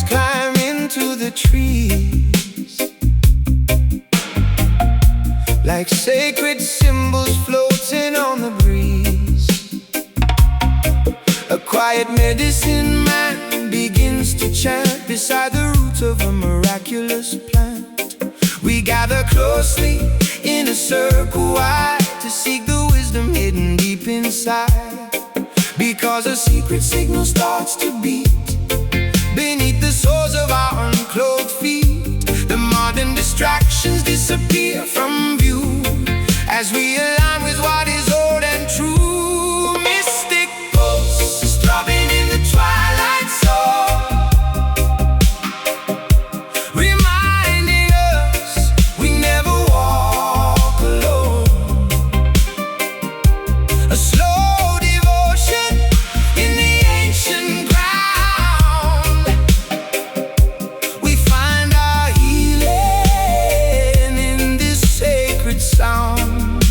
dragons climb into the trees, like sacred symbols floating on the breeze. A quiet medicine man begins to chant beside the roots of a miraculous plant. We gather closely in a circle wide to seek the wisdom hidden deep inside, because a secret signal starts to beat beneath the soles of our unclothed feet. The modern distractions disappear from view as we align with what is old and true. Mystic pulses throbbing in the twilight soul, reminding us we never walk alone. A slow devotion in the ancient ground. We find our healing in this sacred sound.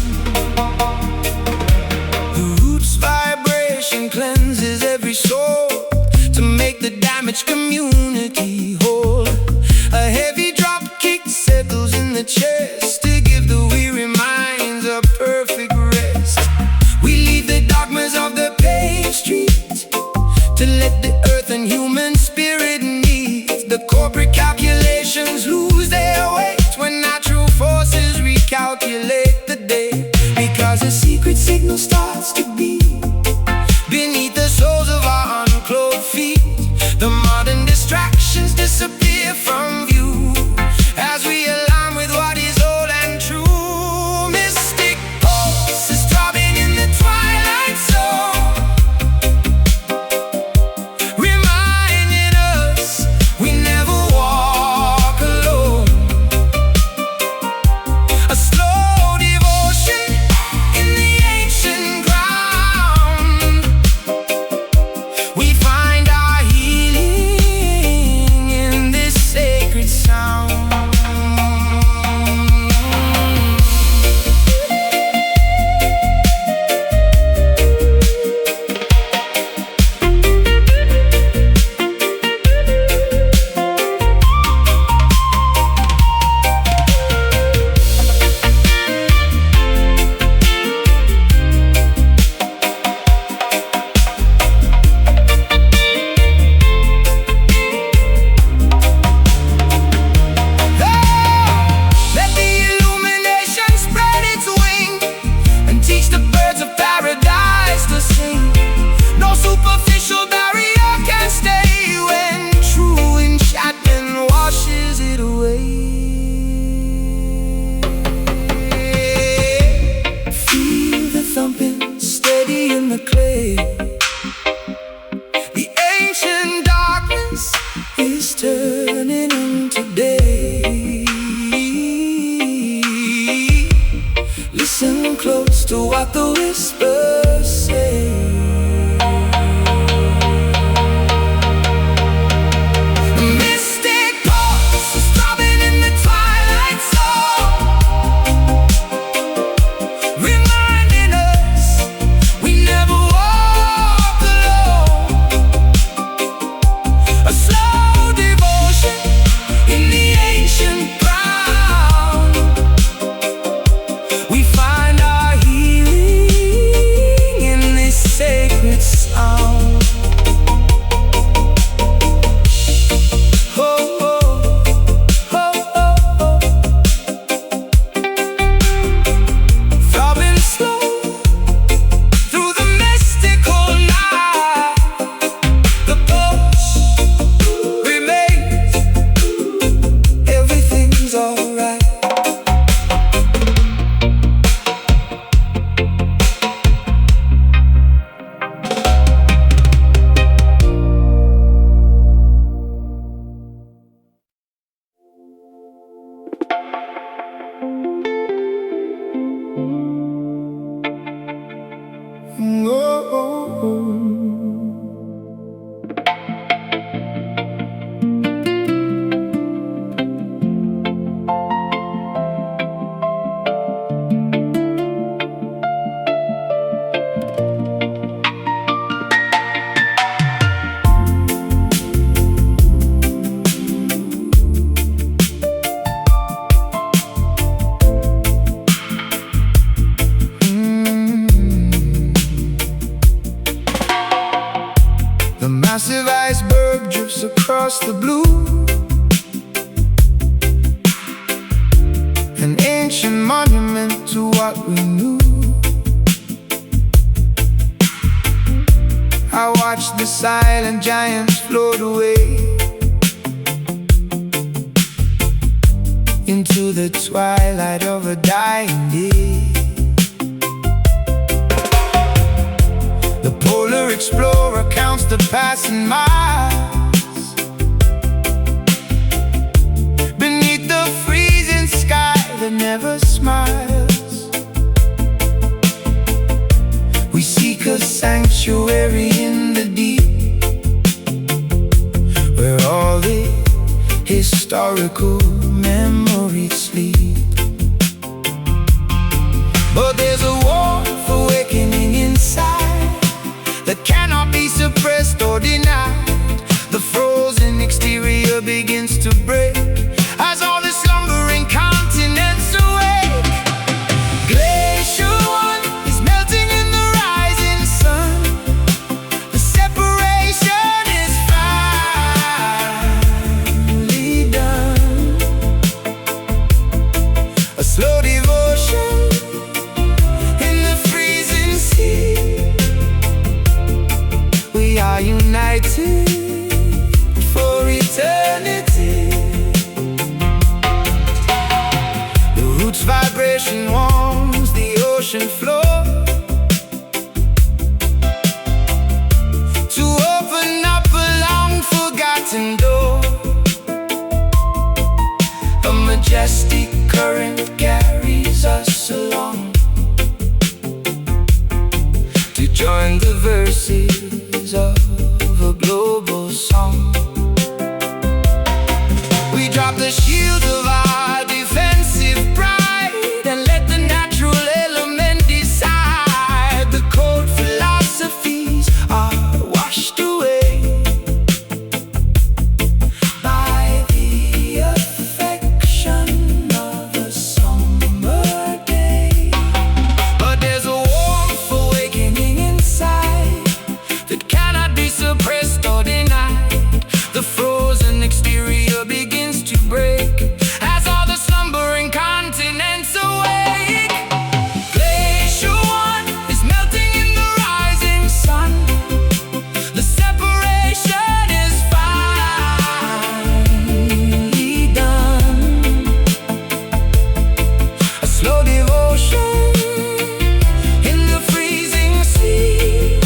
The roots vibration cleanses every soul to make the damaged community whole. A heavy drop kick settles in the chest to give the weary minds a perfect rest. We leave the dogmas of the paved street to let the earth and human spirit meet. The corporate calculations lose their weight when natural forces recalculate the day, because a secret signal starts to beat beneath the soles of our unclothed feet. The modern distractions disappear from view as we align with what is old and true. Mystic pulses throbbing in the twilight soul, reminding us we never walk alone. A slow devotion in the ancient ground. We find our healing in this sacred sound. Let the illumination spread its wing and teach the birds of paradise to sing. No superficial barrier can stay when true enchantment washes it away. Feel the thumping steady in the clay. The ancient darkness is turning into day. Listen close to what the whispers say. Mystic pulses throbbing in the twilight soul, reminding us we never walk alone. A slow devotion in the ancient ground. We find our healing massive iceberg drifts across the blue. An ancient monument to what we knew. I watched the silent giants float away into the twilight of a dying day. The polar explorer counts the passing miles beneath the freezing sky that never smiles. We seek a sanctuary in the deep, where all the historical memories sleep. But there's a warmth awakening inside that cannot be suppressed or denied. The frozen exterior begins to break as all the slumbering continents awake. Glacier One is melting in the rising sun. The separation is finally done. A slow devotion in the freezing sea. We are united for eternity. The roots vibration warms the ocean floor to open up a long-forgotten door. A majestic current carries us along to join the verses of a global song. We drop the shield of our defensive pride and let the natural element decide. The cold philosophies are washed away by the affection of a summer day. But there's a warmth awakening inside that cannot be suppressed or denied. The frozen exterior begins to break as all the slumbering continents awake. Glacier One is melting in the rising sun. The separation is finally done. A slow devotion in the freezing sea.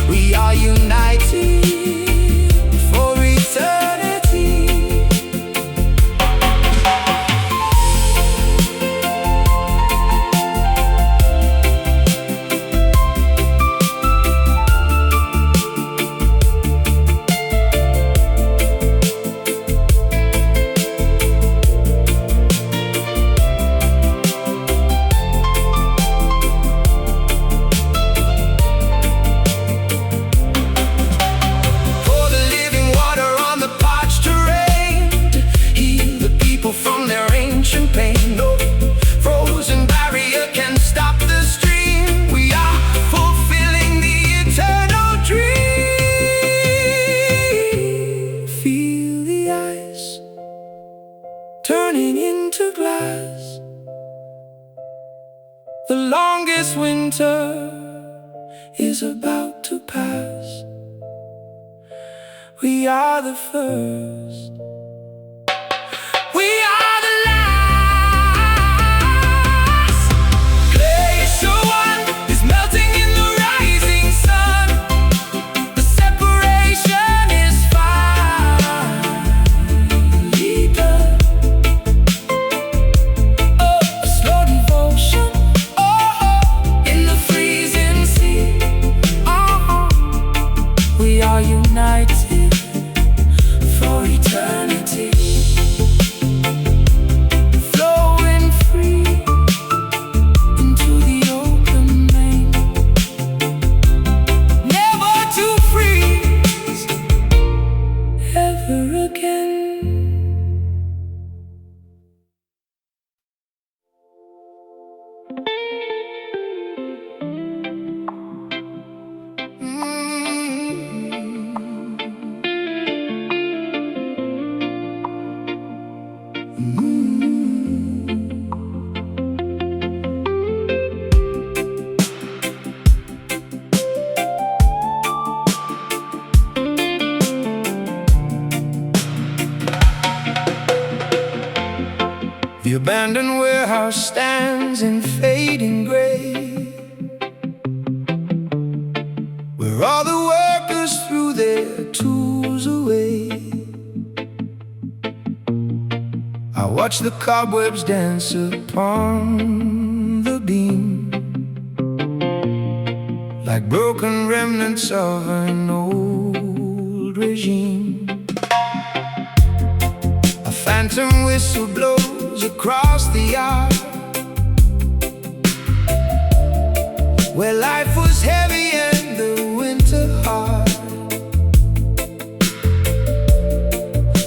We are united for eternity. Pour the living water on the parched terrain to heal the people from their ancient pain. No frozen barrier can stop the stream. We are fulfilling the eternal dream. Feel the ice turning into glass. The longest winter is about to pass. We are the first. We are the last. Glacier One is melting in the rising sun. The separation is finally done. Oh, a slow devotion. Oh, in the freezing sea. We are united for eternity. Flowing free into the open main. Never to freeze ever again. The abandoned warehouse stands in fading gray, where all the workers threw their tools away. I watch the cobwebs dance upon the beam, like broken remnants of an old regime. A phantom whistle blows across the yard, where life was heavy and the winter hard.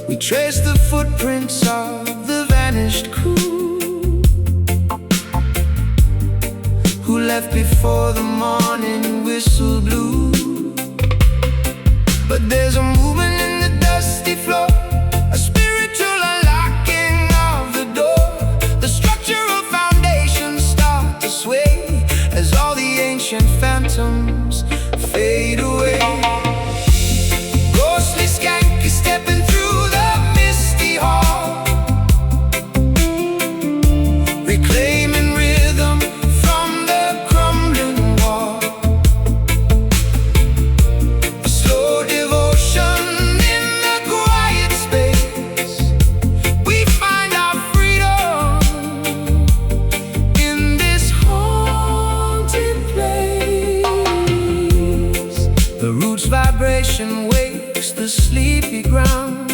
We trace the footprints of the vanished crew, who left before the morning whistle blew. But there's a movement in the dusty floor, a spiritual unlocking of the door. The structural foundations start to sway as all the ancient phantoms fade away. Ghostly skank is stepping through the misty hall, reclaiming rhythm from the crumbling wall. A slow devotion in the quiet space. We find our freedom in this haunted place. The roots vibration wakes the sleepy ground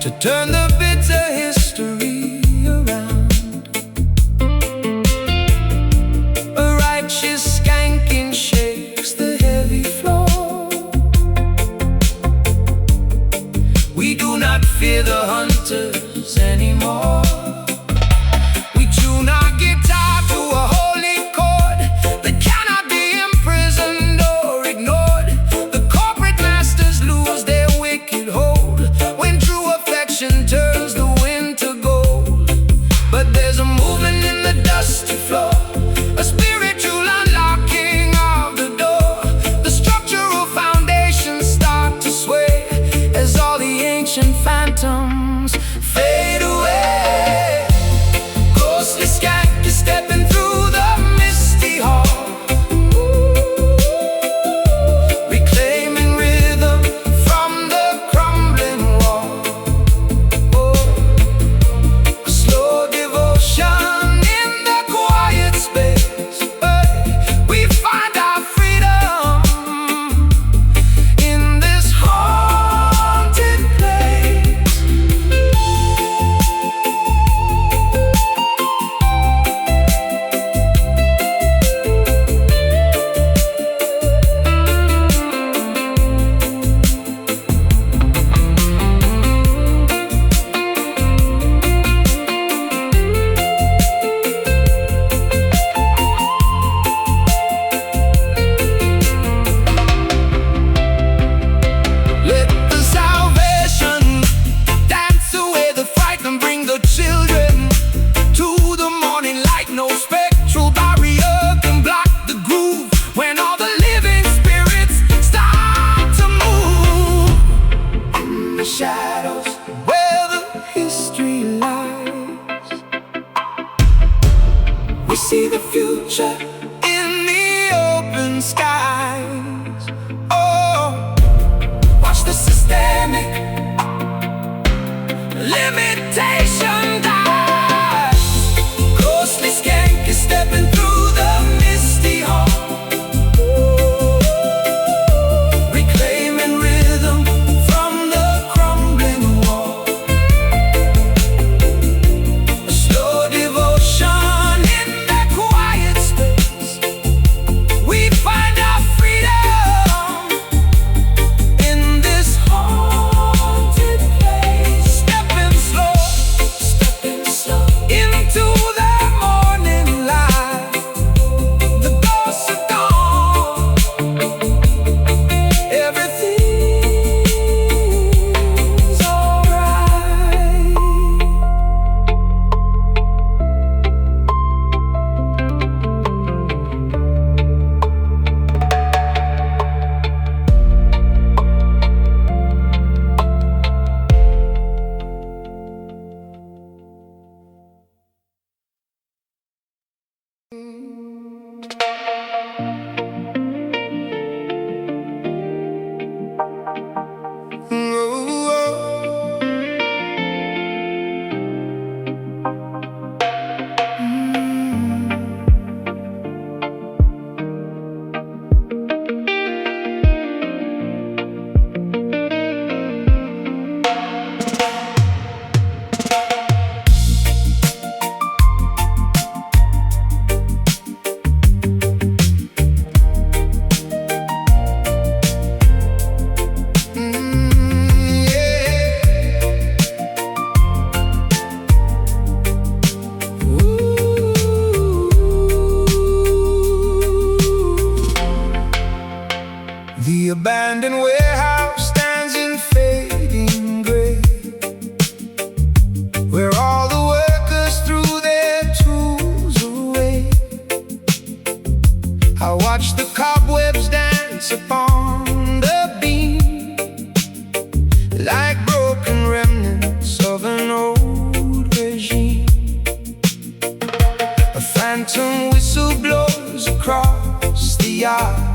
to turn the bitter history around. A righteous skanking shakes the heavy floor. We do not fear the hunters anymore. We tune our guitar to a holy chord that cannot be imprisoned or ignored. The corporate masters lose their wicked hold when true affection turns the wind to gold. But there's a movement in the dusty floor, a spiritual unlocking of the door. The structural foundations start to sway as all the ancient phantoms fade away. Ghostly skank is stepping through the misty hall, reclaiming rhythm from the crumbling wall. A slow devotion in the quiet space. We find our freedom in this haunted place. Let the salvation dance away the fright and bring the children to the morning light. No spectral barrier can block the groove when all the living spirits start to move. In the shadows where the history lies, we see the future in the open skies. Oh, watch the systemic limitation die. Ghostly skank is stepping through the misty hall, reclaiming rhythm from the crumbling wall. A slow devotion in that quiet space. We find our The abandoned warehouse stands in fading gray, where all the workers threw their tools away. I watch the cobwebs dance upon the beam, like broken remnants of an old regime. A phantom whistle blows across the yard,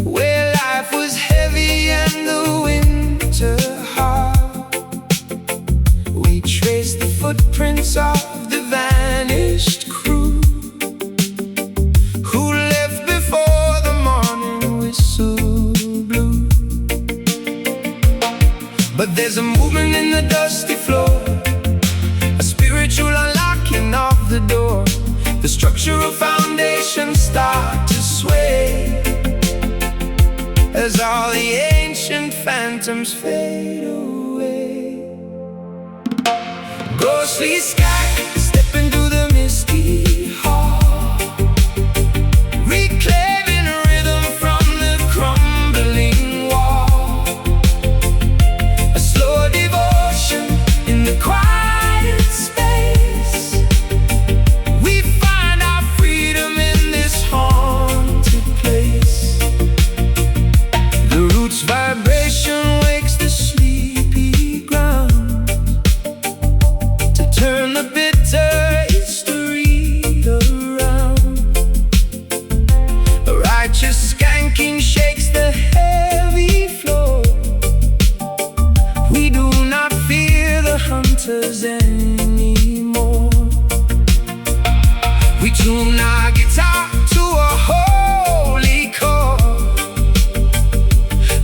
where life was heavy and the winter hard. We trace the footprints of the vanished crew, who left before the morning whistle blew. But there's a movement in the dusty floor, a spiritual unlocking of the door. The structural foundations start to sway, as all the ancient phantoms fade away. Ghostly skies stepping through the misty hall, reclaiming rhythm from the crumbling wall. A slow devotion in the quiet space. We find our freedom in this haunted place. The roots vibration wakes the sleepy ground to turn the bitter history around. A righteous skanking shakes the heavy floor. We do not fear the hunters anymore. We tune our guitar to a holy chord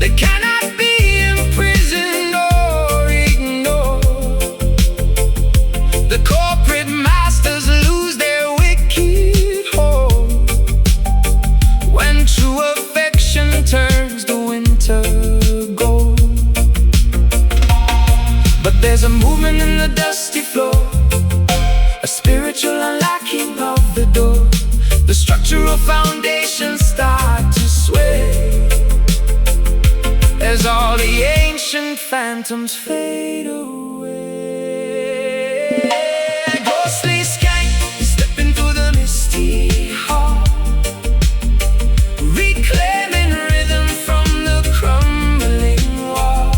that cannot be imprisoned or ignored. The corporate masters lose their wicked hold when true affection turns to winter gold. But there's a movement in the dusty floor, a spiritual unlocking of the door. The structural foundations start to sway, as all the ancient phantoms fade away. Ghostly skank stepping through the misty hall, reclaiming rhythm from the crumbling wall.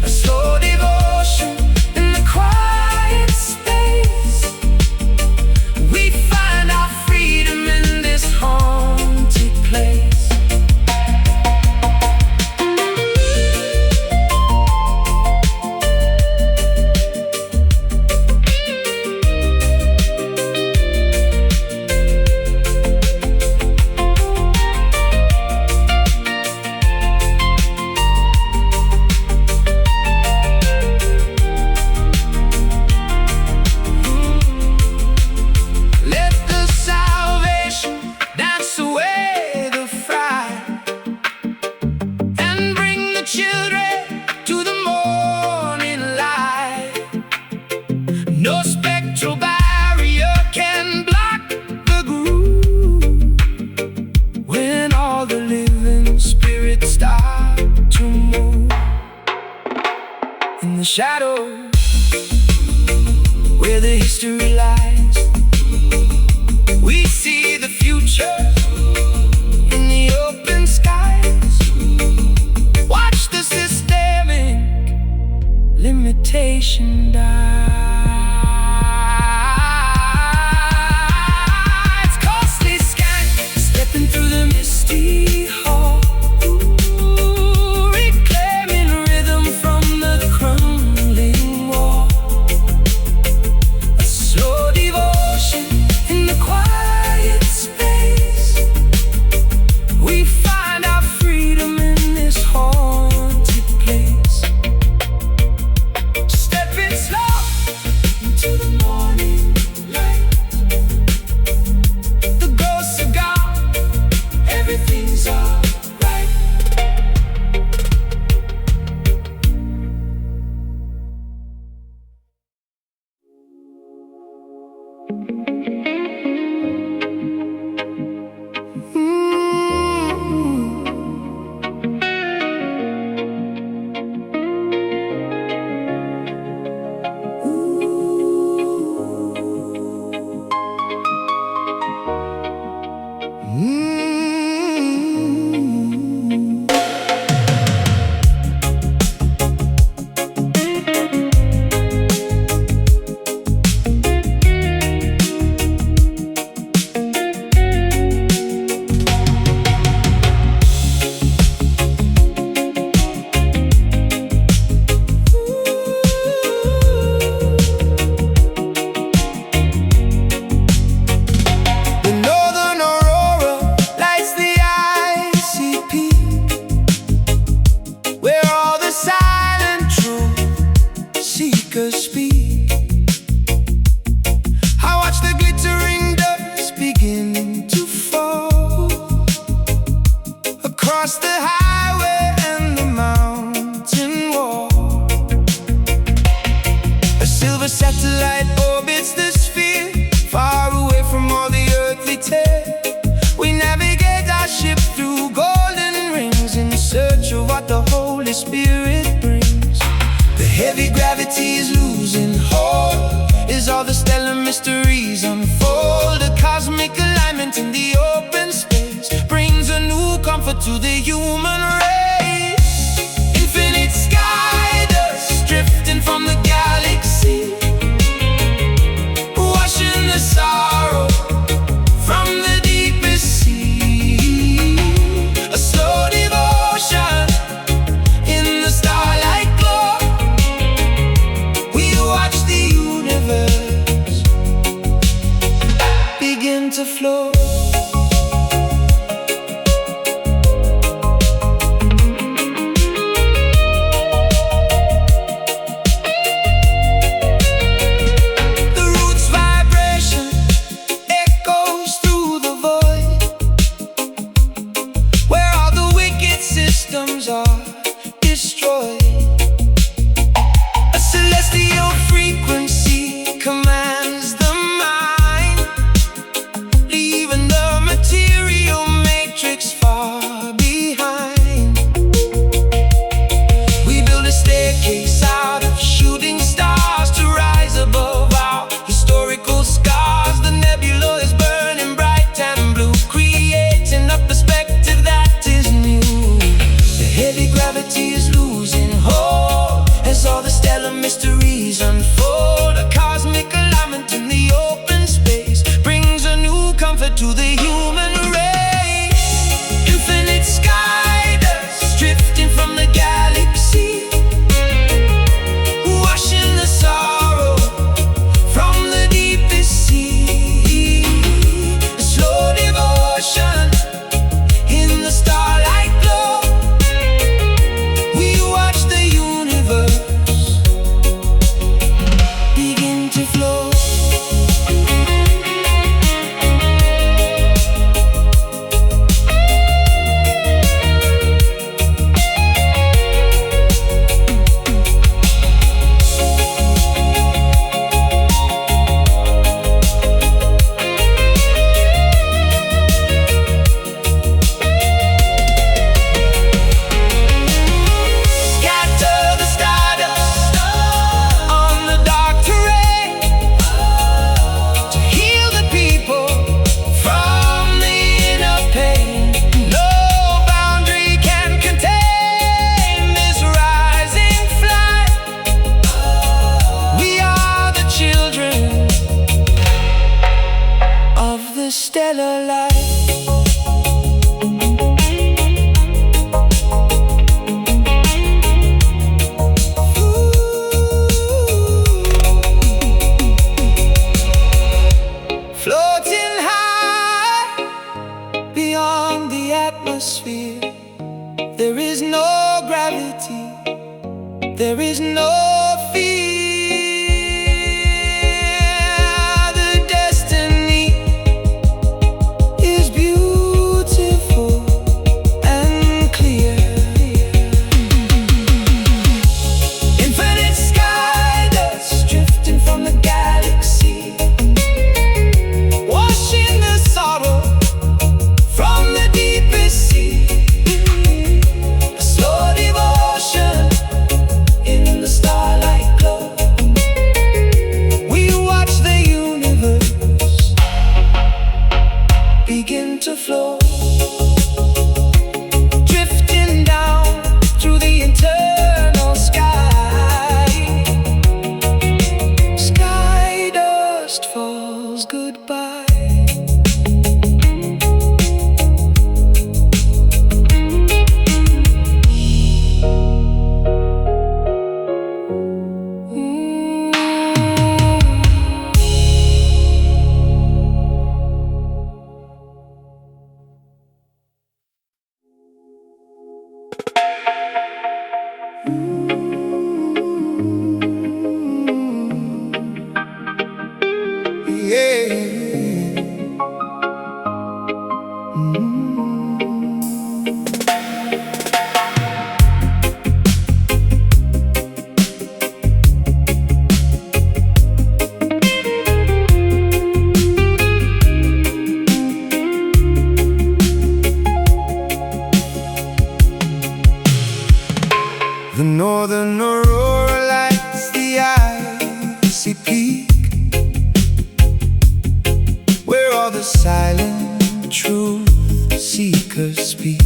A slow devotion in the quiet space. We find our freedom in this haunted place. Let the salvation dance away the fright, and bring the children to the morning light. No spectral barrier can block the groove, when all the living spirits start to move. In the shadows where the history lies, we see the future in the open skies. Watch the systemic limitation die. It's costly scan stepping through the misty hall, reclaiming rhythm from the crumbling wall. A slow devotion in the quiet space. We find our freedom in this haunted place. Stepping slow Speak. I watch the glittering dust begin to fall across the highway and the mountain wall. A silver satellite orbits the sphere, far away from all the earthly tear. We navigate our ship through golden rings in search of what the Holy Spirit brings. The heavy gravity is losing hold as all the stellar mysteries unfold. A cosmic alignment in the open space brings a new comfort to the human race. Infinite sky dust drifting from the galaxy, washing the sorrow from the deepest sea. A slow devotion in the starlight glow. We watch the universe begin to flow. Are destroyed. A celestial frequency commands the mind, leaving the material matrix far behind. We build a staircase out of shooting stars to rise above our historical scars. The nebula is burning bright and blue, creating a perspective that is new. Heavy gravity is losing hold as all the stellar mysteries unfold. A cosmic alignment in the open space brings a new comfort to the human race. Infinite sky dust drifting from the galaxy, washing the sorrow from the deepest sea. A slow devotion in the starlight glow. We watch the universe begin to flow. Stellar light. Floating high beyond the atmosphere, there is no gravity, there is no fear. Slow devotion in the stars. flow, drifting down through the eternal sky. Sky dust falls goodbye. The northern aurora lights the icy peak, where all the silent truth seekers speak.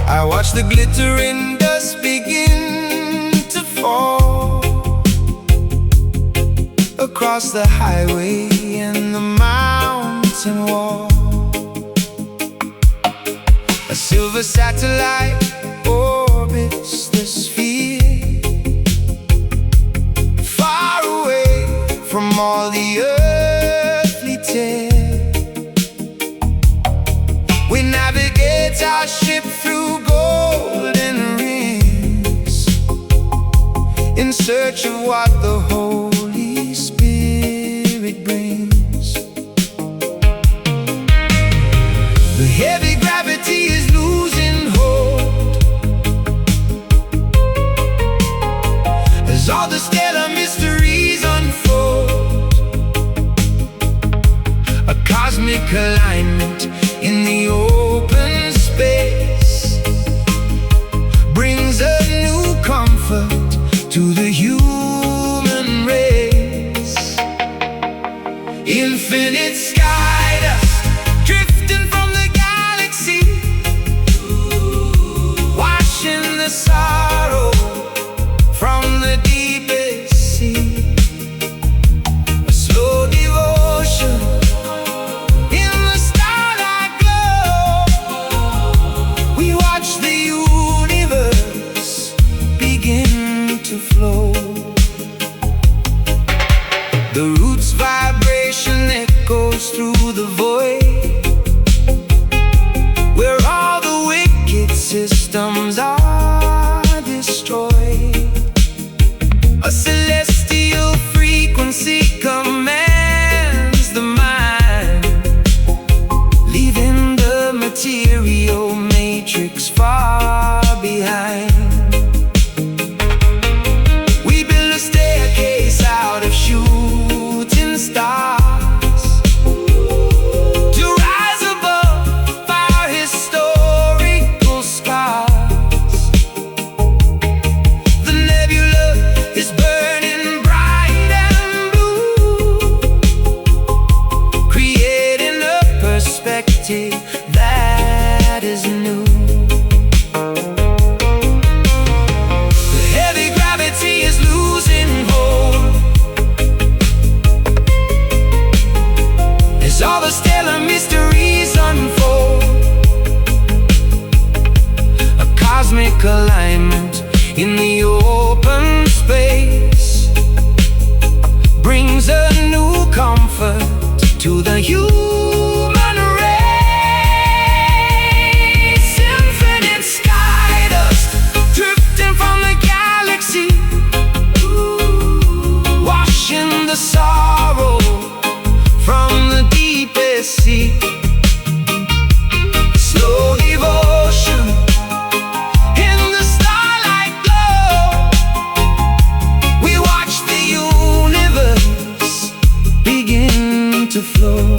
I watch the glittering dust begin to fall across the highway and the mountain wall. A silver satellite orbits the sphere, far away from all the earthly tear. We navigate our ship through golden rings, in search of what the Holy Spirit brings. The heavy gravity is losing hold as all the stellar mysteries unfold. A cosmic alignment in the open space brings a new comfort to the human race. Infinite sky dust drifting from the galaxy, washing the sorrow from the deepest sea. A slow devotion in the starlight glow, we watch the universe begin to flow. The roots vibration echoes through the void, where all the wicked systems are destroyed. A celestial frequency commands the mind, leaving the material matrix far behind. We build a staircase out of shooting stars to rise above our historical scars. The nebula is burning bright and blue, creating a perspective that is new. The heavy gravity is losing hold as all the stellar mysteries unfold. A cosmic alignment in the open space brings a new comfort to the human race. Infinite sky dust drifting from the galaxy, washing the sorrow from the deepest sea. Slow devotion in the starlight glow, we watch the universe begin to flow.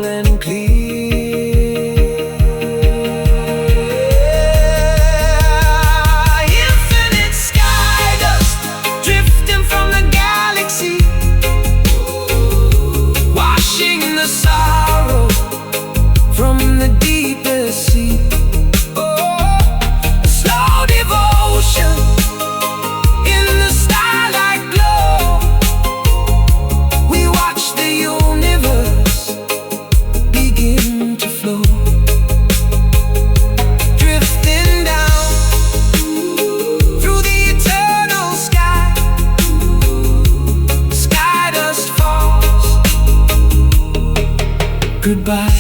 full and clear. Infinite sky dust drifting from the galaxy, washing the sorrow from the deepest sea. Oh, a slow devotion in the starlight glow. We watch the universe begin to flow, drifting down through the eternal sky. Sky dust falls. Goodbye.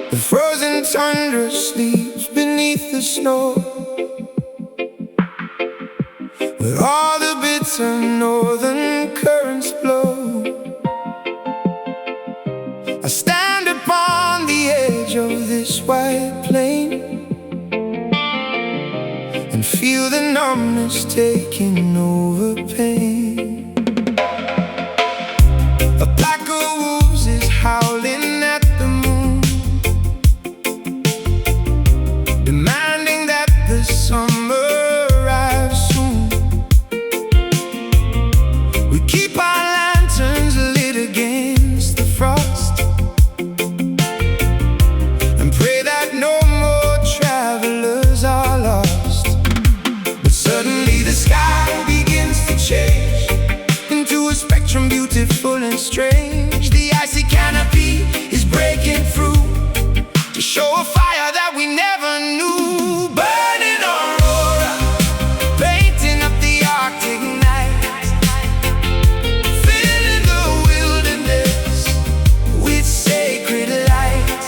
The frozen tundra sleeps beneath the snow, where all the bitter northern currents blow. I stand upon the edge of this white plain and feel the numbness taking over pain. A pack of wolves is howling at the moon, demanding that the summer arrives soon. We keep our lanterns lit against the frost and pray that no more travelers are lost. But suddenly the sky begins to change into a spectrum beautiful and strange. The icy canopy is breaking through to show a fire that we never knew. Burning aurora, painting up the Arctic night, filling the wilderness with sacred light.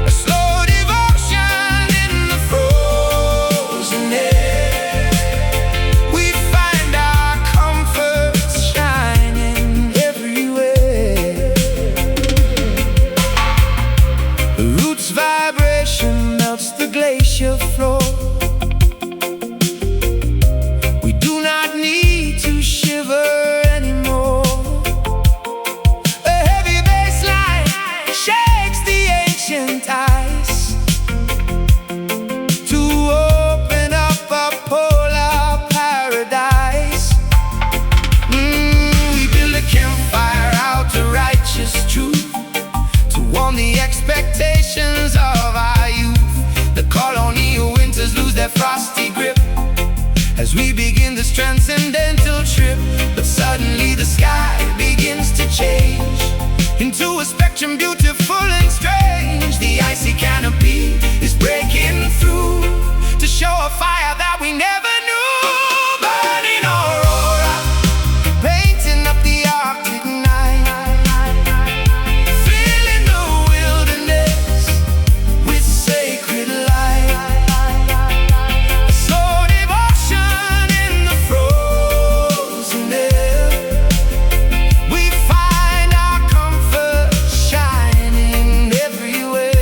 A slow devotion in the frozen air. We find our comfort shining everywhere. The roots vibration melts the glacier floor. We do not need to shiver anymore. A heavy bass line shakes the ancient ice to open up a polar paradise. We build a campfire out of righteous truth to warm the expectations of our youth. The colonial winters lose their frosty grip as we begin this transcendental trip. But suddenly the sky begins to change into a spectrum beautiful and strange. The icy canopy is breaking through to show a fire that we never knew. Burning aurora, painting up the Arctic night, filling the wilderness with sacred light. A slow devotion in the frozen air. We find our comfort shining everywhere.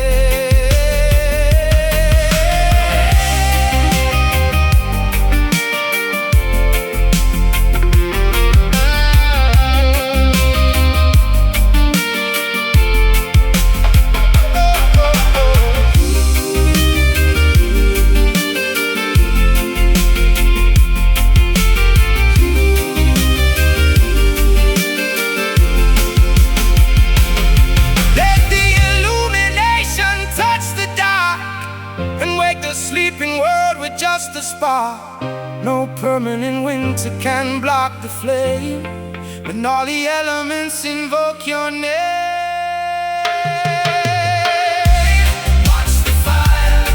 Let the illumination touch the dark and wake the sleeping world with just a spark. No permanent winter can block the flame, when all the elements invoke your name. Watch the fire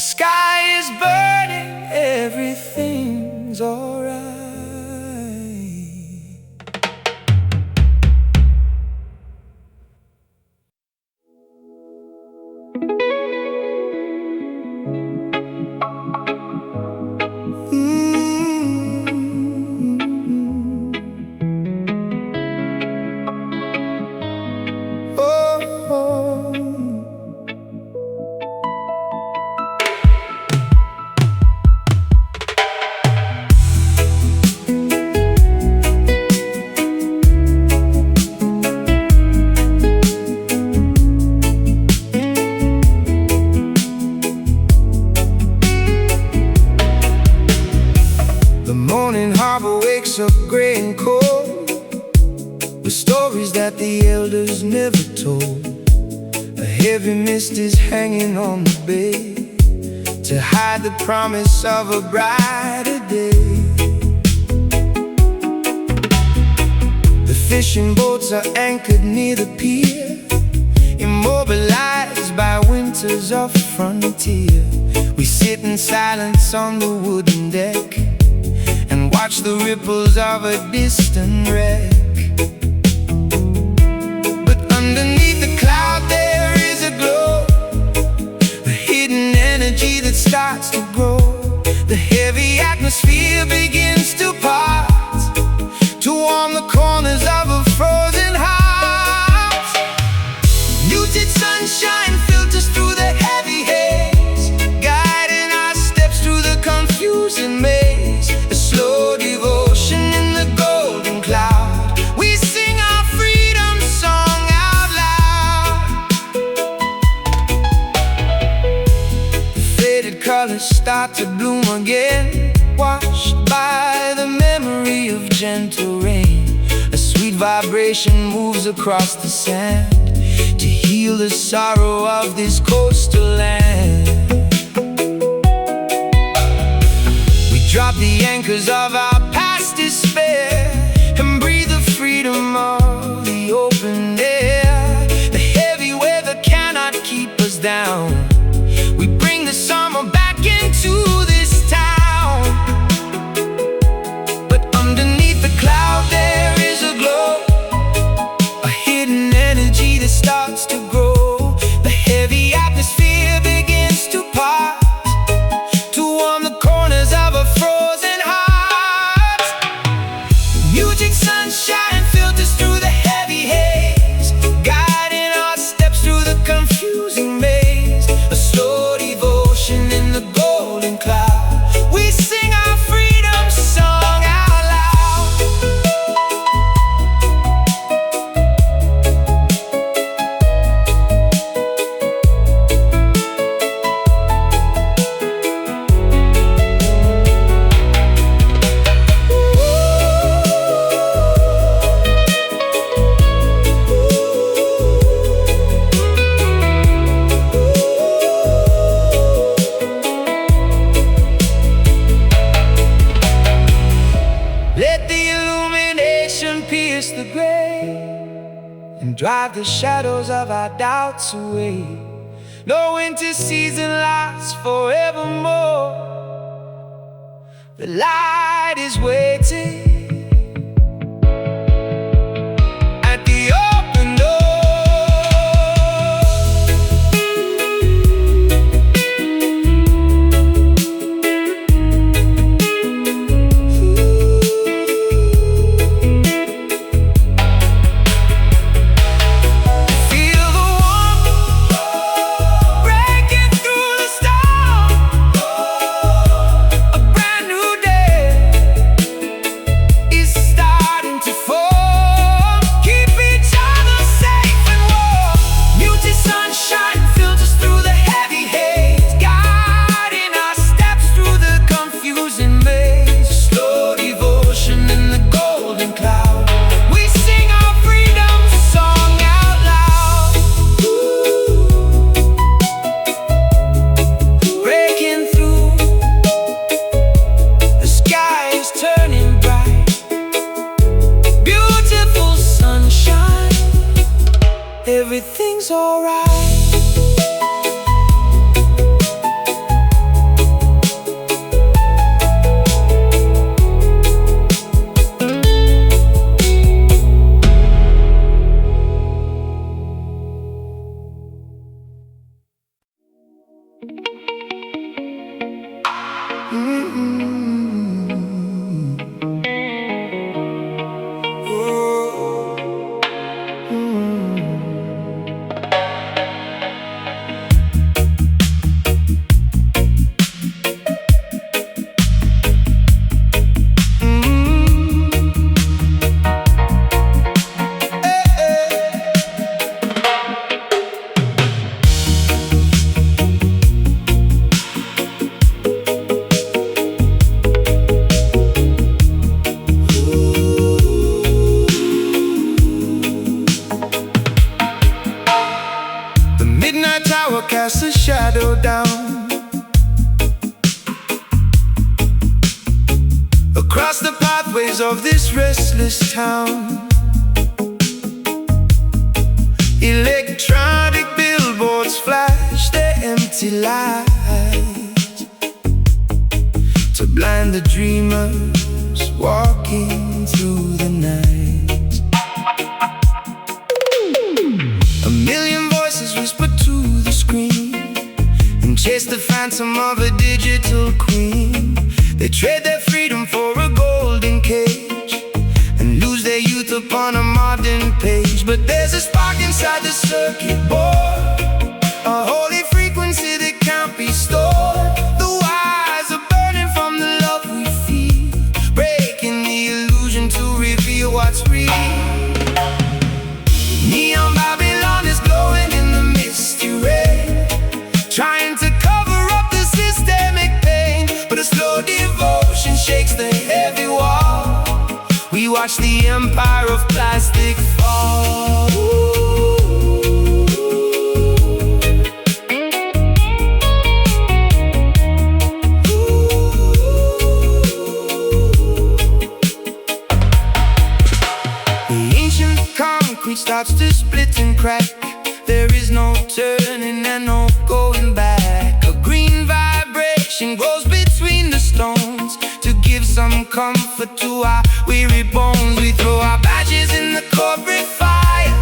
sky is burning, everything's alright. The morning harbor wakes up gray and cold, with stories that the elders never told. A heavy mist is hanging on the bay to hide the promise of a brighter day. The fishing boats are anchored near the pier, immobilized by winters of frontier. We sit in silence on the wooden deck and watch the ripples of a distant wreck. But underneath the cloud there is a glow, a hidden energy that starts to grow. The heavy atmosphere begins to part, to warm the corners of a frozen heart. Muted sunshine filters through the heavy haze, guiding our steps through the confusing maze. A slow devotion in the golden cloud, we sing our freedom song out loud. The faded colors start to bloom again, washed by the memory of gentle rain. A sweet vibration moves across the sand to heal the sorrow of this coastal land. We drop the anchors of our past despair and breathe the freedom of the open air. The heavy weather cannot keep us down, we bring the summer back into this town. But underneath the cloud there is a glow, a hidden energy that starts to grow. The heavy atmosphere begins to part, to warm the corners of a frozen heart. Music sunshine filters through the heavy haze, guiding our steps through the confusing maze. A slow devotion in the golden cloud, we sing our freedom song out loud. Let the illumination pierce the gray and drive the shadows of our doubts away. No winter season lasts forevermore, the light is waiting at the open door. Feel the warmth breaking through the storm, a brand new day. Midnight tower casts a shadow down across the pathways of this restless town. Electronic billboards flash their empty light to blind the dreamers walking through the night. A million voices whisper to the screen and chase the phantom of a digital queen. They trade their freedom for a golden cage and lose their youth upon a modern page. But there's a spark inside the circuit board, a holy frequency that can't be stored. The wires are burning from the love we feel, breaking the illusion to reveal what's real. Neon Babylon is glowing in the misty rain, trying to cover up the systemic pain. But a slow devotion shakes the heavy wall. We watch the empire of plastic fall. The ancient concrete starts to split and crack. There is no turning and no going back. A green vibration grows between the stones to give some comfort to our weary bones. We throw our badges in the corporate fire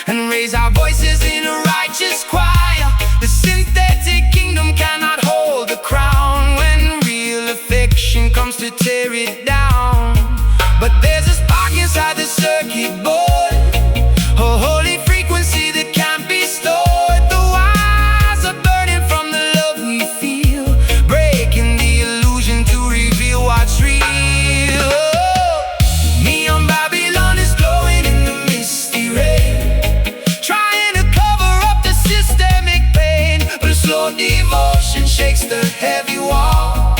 and raise our voices in a righteous choir. The synthetic kingdom cannot hold the crown when real affection comes to tear it down. But there's a spark inside the circuit board, a holy frequency that can't be stored. The wires are burning from the love we feel, breaking the illusion to reveal what's real. Neon Babylon is glowing in the misty rain, trying to cover up the systemic pain. But a slow devotion shakes the heavy wall.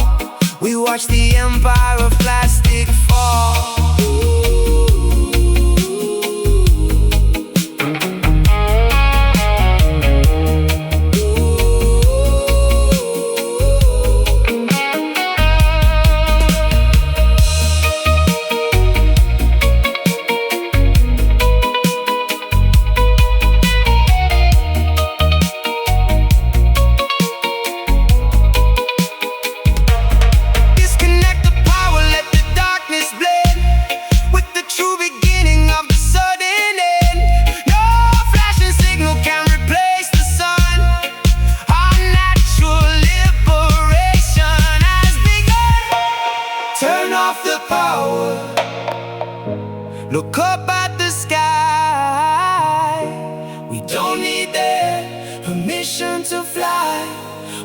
We watch the empire of plastic fall. Look up at the sky. We don't need their permission to fly.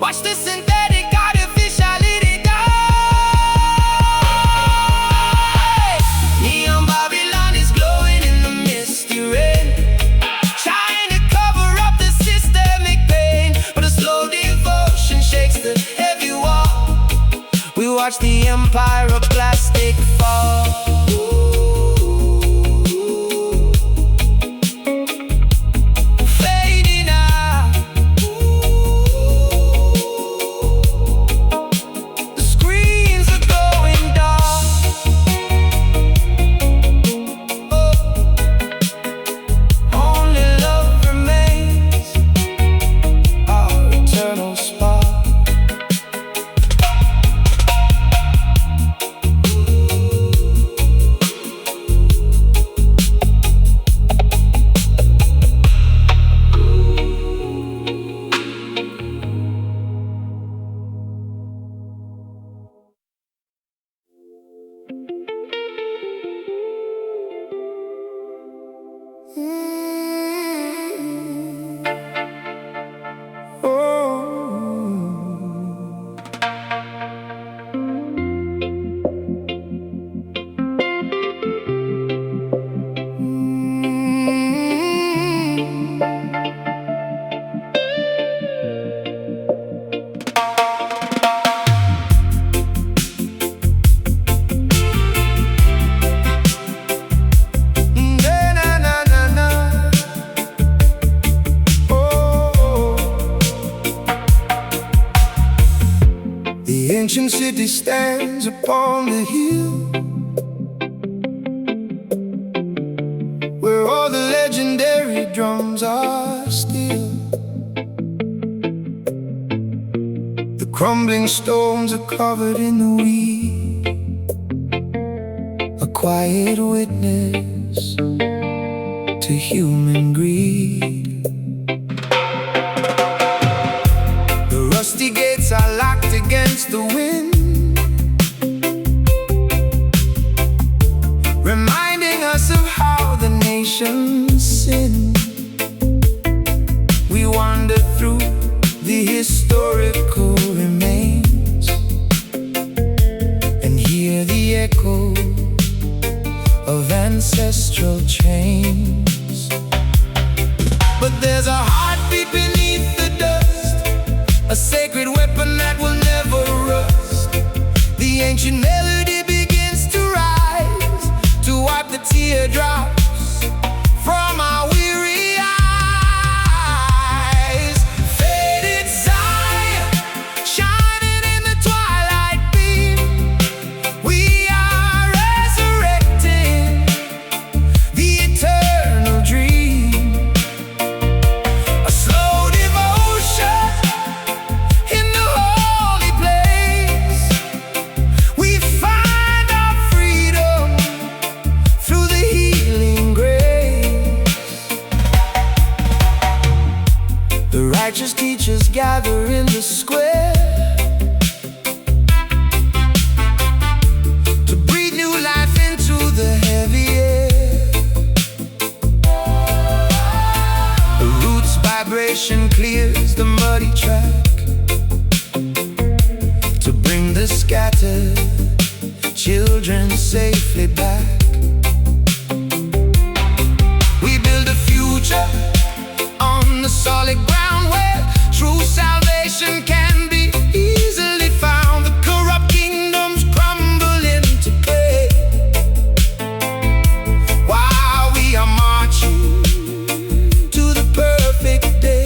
Watch the synthetic artificiality die. Neon Babylon is glowing in the misty rain, trying to cover up the systemic pain. But a slow devotion shakes the heavy wall. We watch the empire of plastic fall. The ancient city stands upon the hill, where all the legendary drums are still. The crumbling stones are covered in the weed, a quiet witness to human greed. The rusty gates are locked against the wind, reminding us of how the nations sinned. We wander through the historical remains and hear the echo of ancestral chains. But there's a heartbeat beneath the dust, a sacred weapon that will never rust. The ancient melody begins to rise, to wipe the teardrops from our weary eyes. Faded Zion, shining in the twilight beam, we are resurrecting the eternal dream. A slow devotion in the holy place, we find our freedom through the healing grace. The righteous teachers gather in the square to breathe new life into the heavy air. The roots vibration clears the muddy track to bring the scattered children safely back. We build a future on the solid ground where true salvation can be easily found. The corrupt kingdoms crumble into clay while we are marching to the perfect day.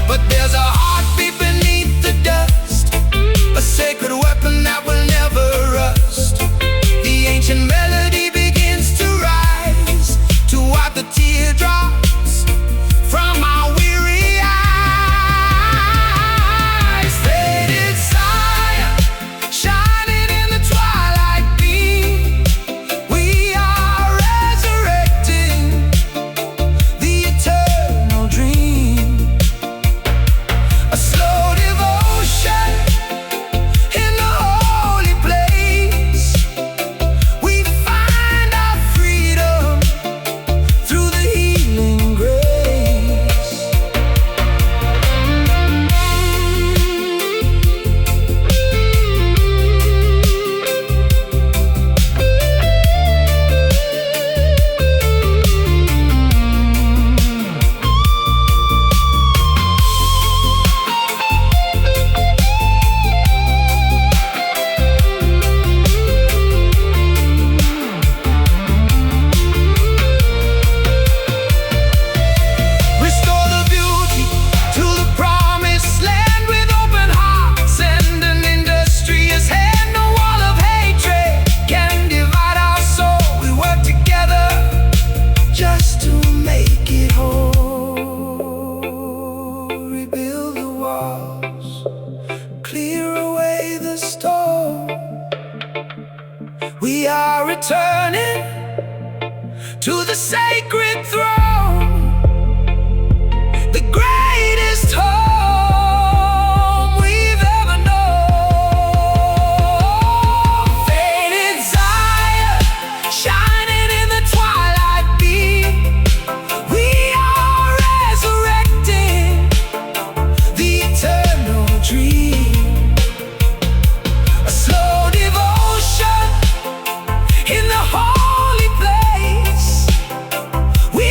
But there's a heartbeat beneath the dust, a sacred weapon that will never rust. The ancient melody begins to rise, to wipe the teardrops from our weary eyes. Faded Zion, shining in the twilight beam, we are resurrecting the eternal dream. A slow devotion in the holy place, we find our freedom through the healing grace. Restore the beauty to the promised land with open hearts and an industrious hand. No wall of hatred can divide our soul. We work together just to make it whole. Rebuild the walls, clear away the storm. We are returning to the sacred throne, the greatest home we've ever known. Faded Zion, shining in the twilight beam, we are resurrecting the eternal dream. A slow devotion in the holy place, we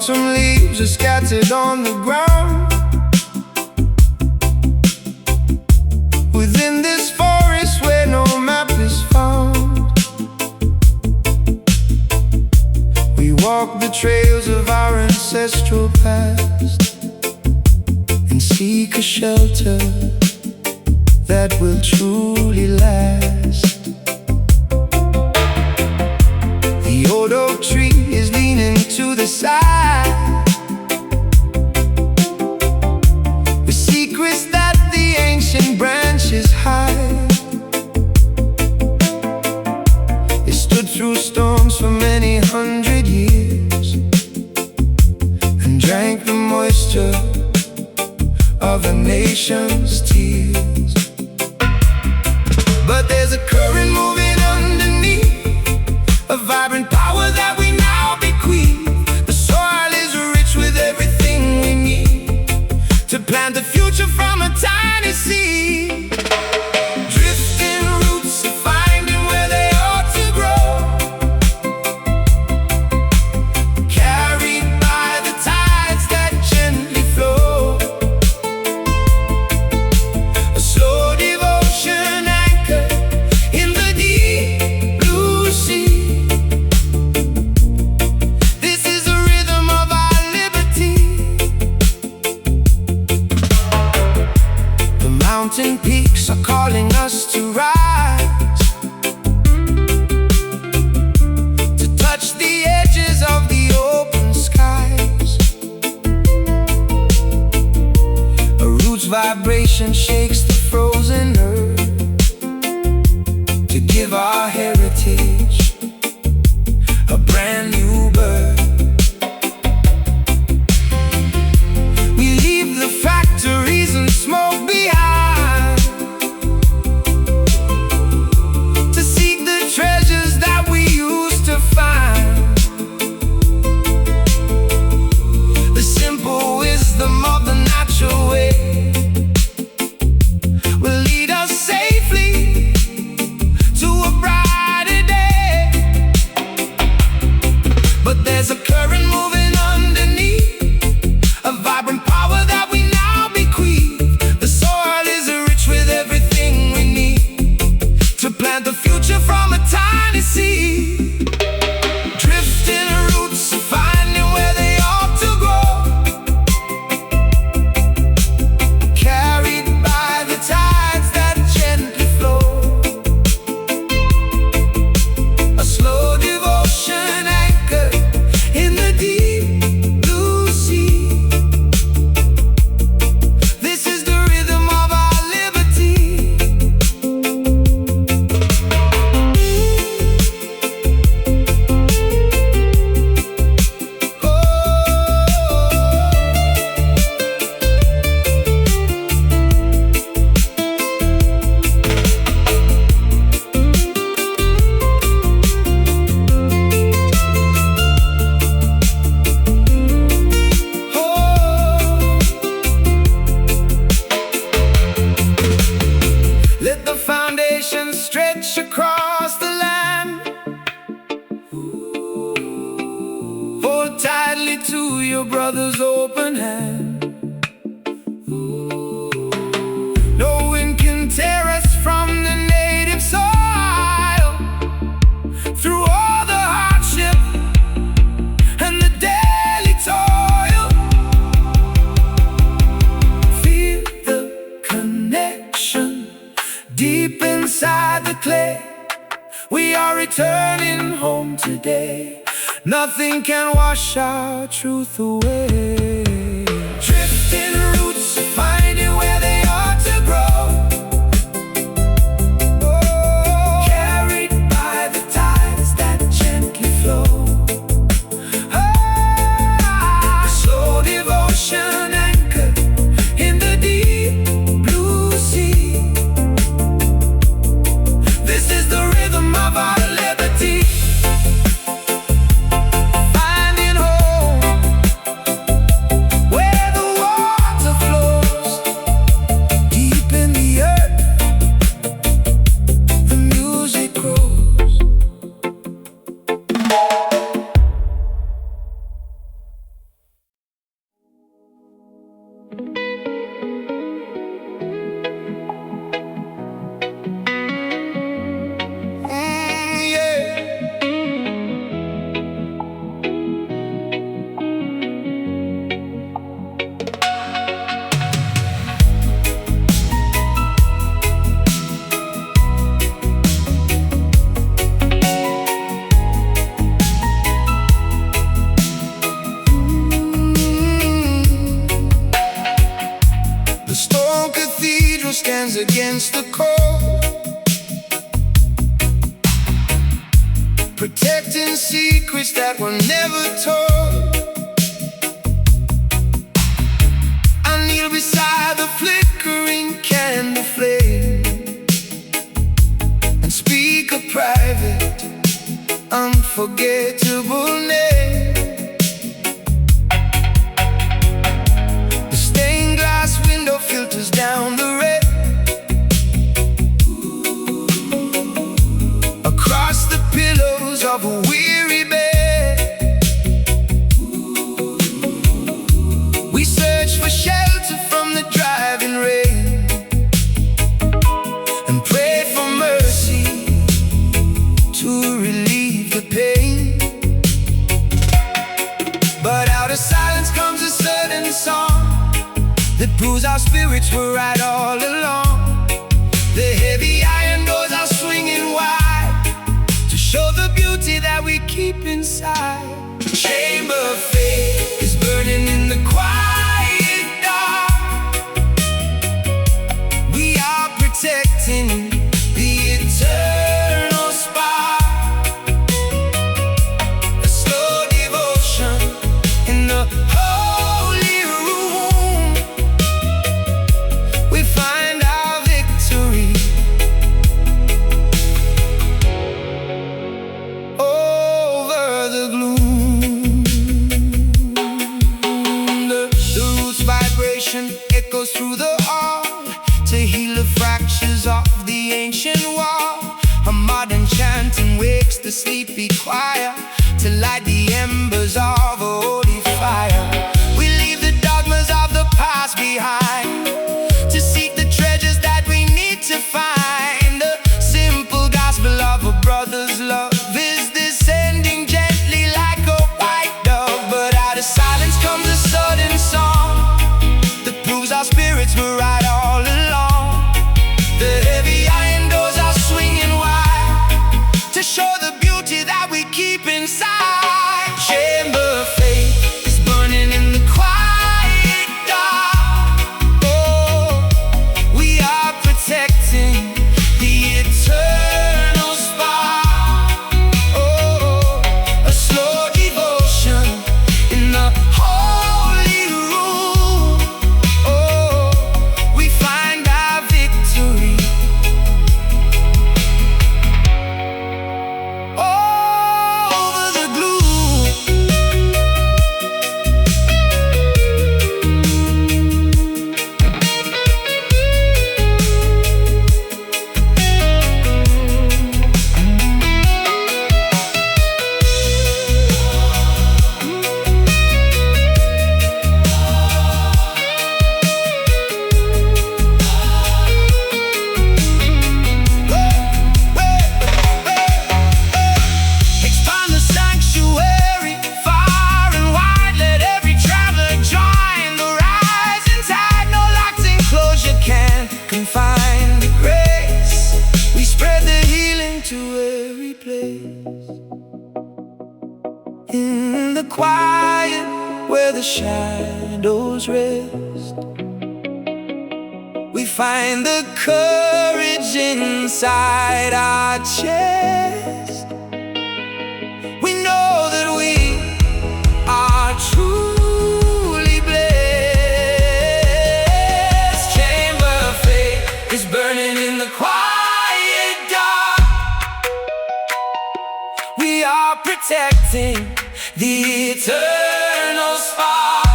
autumn leaves are scattered on the ground. Within this forest where no map is found, we walk the trails of our ancestral past and seek a shelter that will truly last. The old oak tree is leaning to the side, with secrets that the ancient branches hide. It stood through storms for many 100 years and drank the moisture of a nation's tears. But there's a current moving underneath, a vibrant power that we now bequeath. The soil is rich with everything we need to plant the future from a tiny seed. Drifting roots, finding where they ought to grow, carried by the tides that gently flow. A slow devotion anchored in the deep blue sea. This is the rhythm of our liberty. The mountain peaks are calling us to rise, to touch the edges of the open skies. A root's vibration shakes the frozen earth to give our heritage a brand new birth. We leave the factories and smoke behind to seek the treasures that we used to find. The simple wisdom of the natural way will lead us safely to a brighter day. But there's a current moving underneath, a vibrant power that we now bequeath. The soil is rich with everything we need to plant the future from a tiny seed. Drifting roots, finding where they ought to grow, carried by the tides that gently flow. A slow devotion anchored in the deep blue sea. This is the rhythm of our liberty. Let the foundation stretch across the land. Hold tightly to your brother's open hand. No wind can tear us from the native soil. Through all the hardship and the daily toil, feel the connection deep inside the clay. We are returning home today. Nothing can wash our truth away. Drifting roots, finding where they ought to grow, carried by the tides that gently flow. Slow devotion anchored in the deep blue sea. This is the rhythm of our liberty. Finding home against the cold, protecting secrets that were never told. I kneel beside the flickering candle flame and speak a private, unforgettable name. The stained glass window filters down the rain. Across the pillows of a weary bed, we search for shelter from the driving rain and pray for mercy to relieve the pain. But out of silence comes a certain song that proves our spirits were right all along. The heavy iron doors are swinging wide to show the beauty that we keep inside. Chamber of faith is burning in the quiet dark. We are protecting the eternal spark. A slow devotion in the holy room. We find our victory over the gloom. The roots vibration echoes through the hall to heal the fractures of the ancient wall. A modern chanting wakes the sleepy choir to light the embers of a holy fire. We leave the dogmas of the past behind to seek the treasures that we need to find. The simple gospel of a brother's love is descending gently like a white dove. But out of silence comes a sudden song that proves our spirits were right all along. The heavy iron doors are swinging wide to show the beauty that we keep inside. Chamber of faith is burning in the quiet dark. Oh, we are protecting the eternal spark. Oh, a slow devotion in the holy room. Oh, we find our victory over the gloom. Expand the sanctuary far and wide. Let every traveler join the rising tide. No locked enclosure can confine the grace. We spread the healing to every place. In the quiet where the shadows rest, we find the courage inside our chest. We know that we are truly blessed. Chamber of faith is burning in the quiet dark. We are protecting the eternal spark.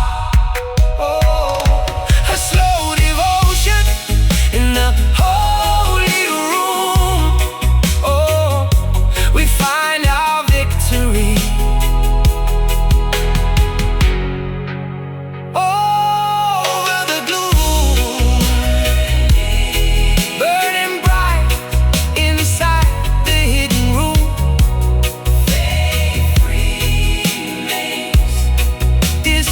Oh, a slow devotion in the holy room. Oh, we find our victory over the gloom. Burning bright inside the hidden room. Faith remains. This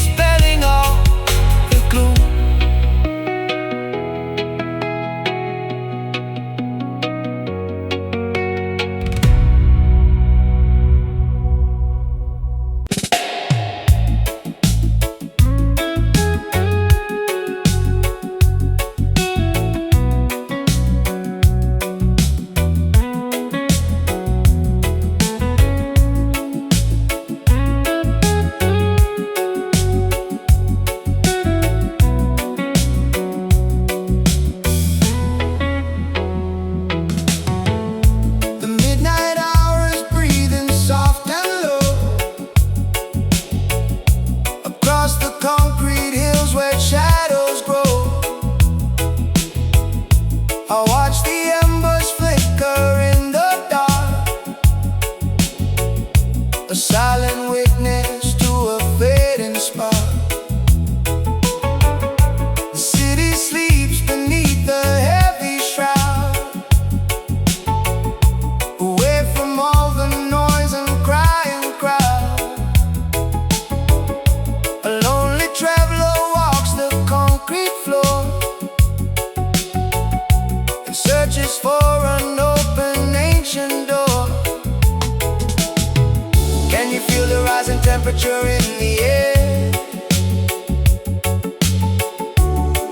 a silent witness to a fading spark. The city sleeps beneath a heavy shroud, away from all the noise and crying crowd. A lonely traveler walks the concrete floor and searches for an open ancient door. Can you feel the rising temperature in the air?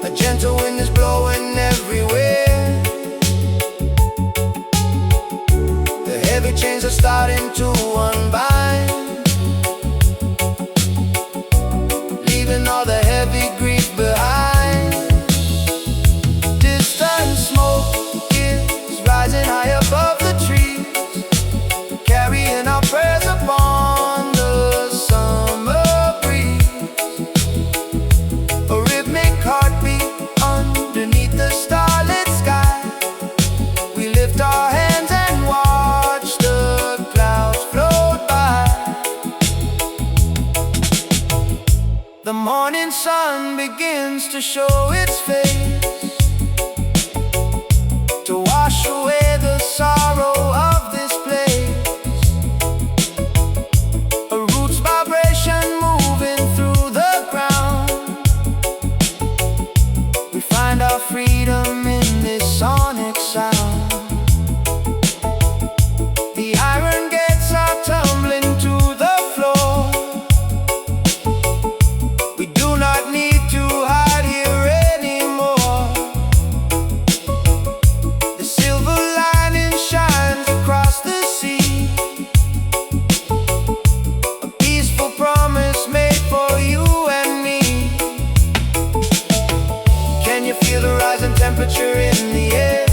A gentle wind is blowing everywhere. The heavy chains are starting to unbind, leaving all the heavy grief behind. Distant smoke is rising high above the trees, carrying our prayers upon the summer breeze. A rhythmic heartbeat underneath the starlit sky. We lift our hands and watch the clouds float by. The morning sun begins to show its face, to wash away the sorrow of this place. A roots vibration moving through the ground. We find our freedom in this sonic sound. The iron gates are tumbling to the floor. We do not need to hide here anymore. The silver lining shines across the sea, a peaceful promise made for you and me. Can you feel the rising temperature in the air?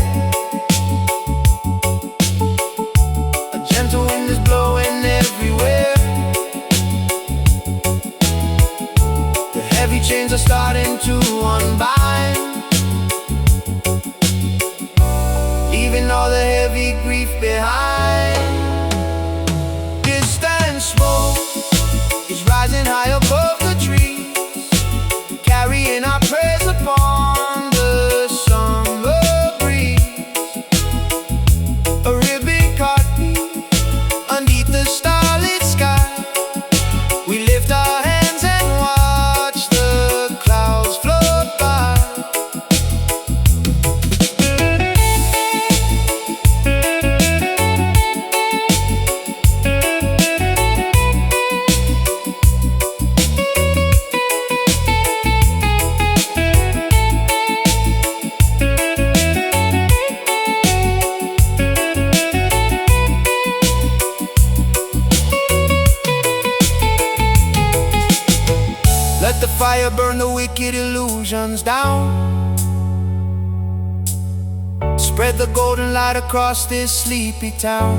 A gentle wind is blowing everywhere. The heavy chains are starting to unbind, leaving all the heavy grief behind. Distant smoke is rising high above the trees, carrying our prayers upon the summer breeze. A rhythmic heartbeat underneath the starlit sky. We lift our hands and watch the clouds float by. Let the fire burn the wicked illusions down. Spread the golden light across this sleepy town.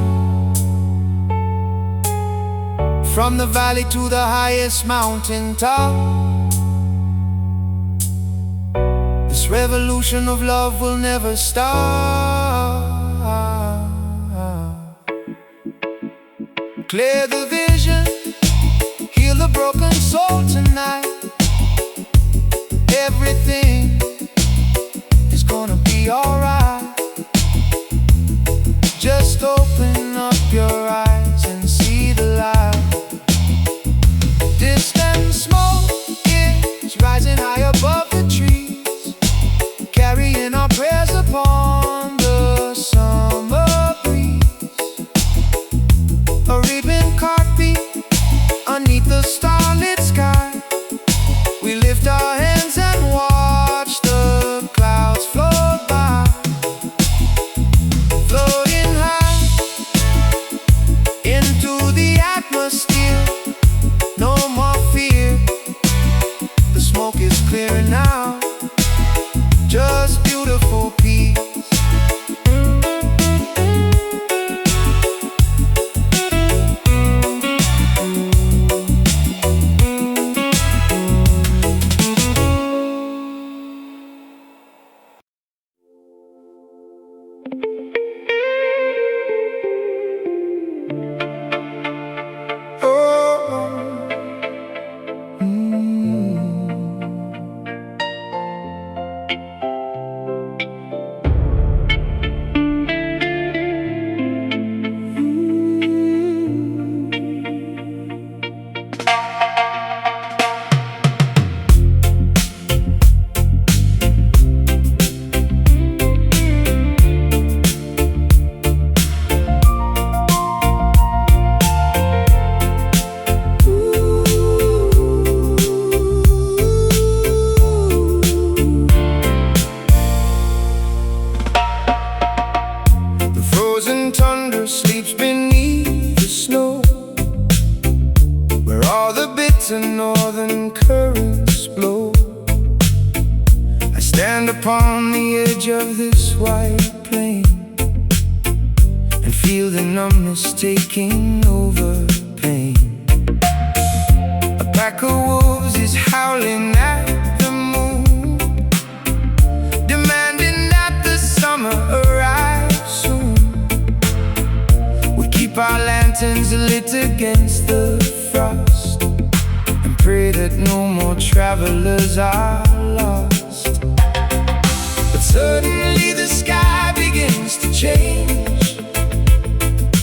From the valley to the highest mountain top, this revolution of love will never stop. Clear the vision, heal the broken soul tonight. Everything is gonna be alright. Just open up your eyes and see the light. Distant smoke is rising high above the trees, carrying our prayers upon the summer breeze. A ribbon heartbeat underneath the starlit sky. We lift our hands and watch the clouds float by, floating high into the atmosphere. No more fear, the smoke is clearing now. Just beautiful peace. the northern currents blow. I stand upon the edge of this white plain and feel the numbness taking over pain. A pack of wolves is howling at the moon, demanding that the summer arrive soon. We keep our lanterns lit against the frost and pray that no more travelers are lost. But suddenly the sky begins to change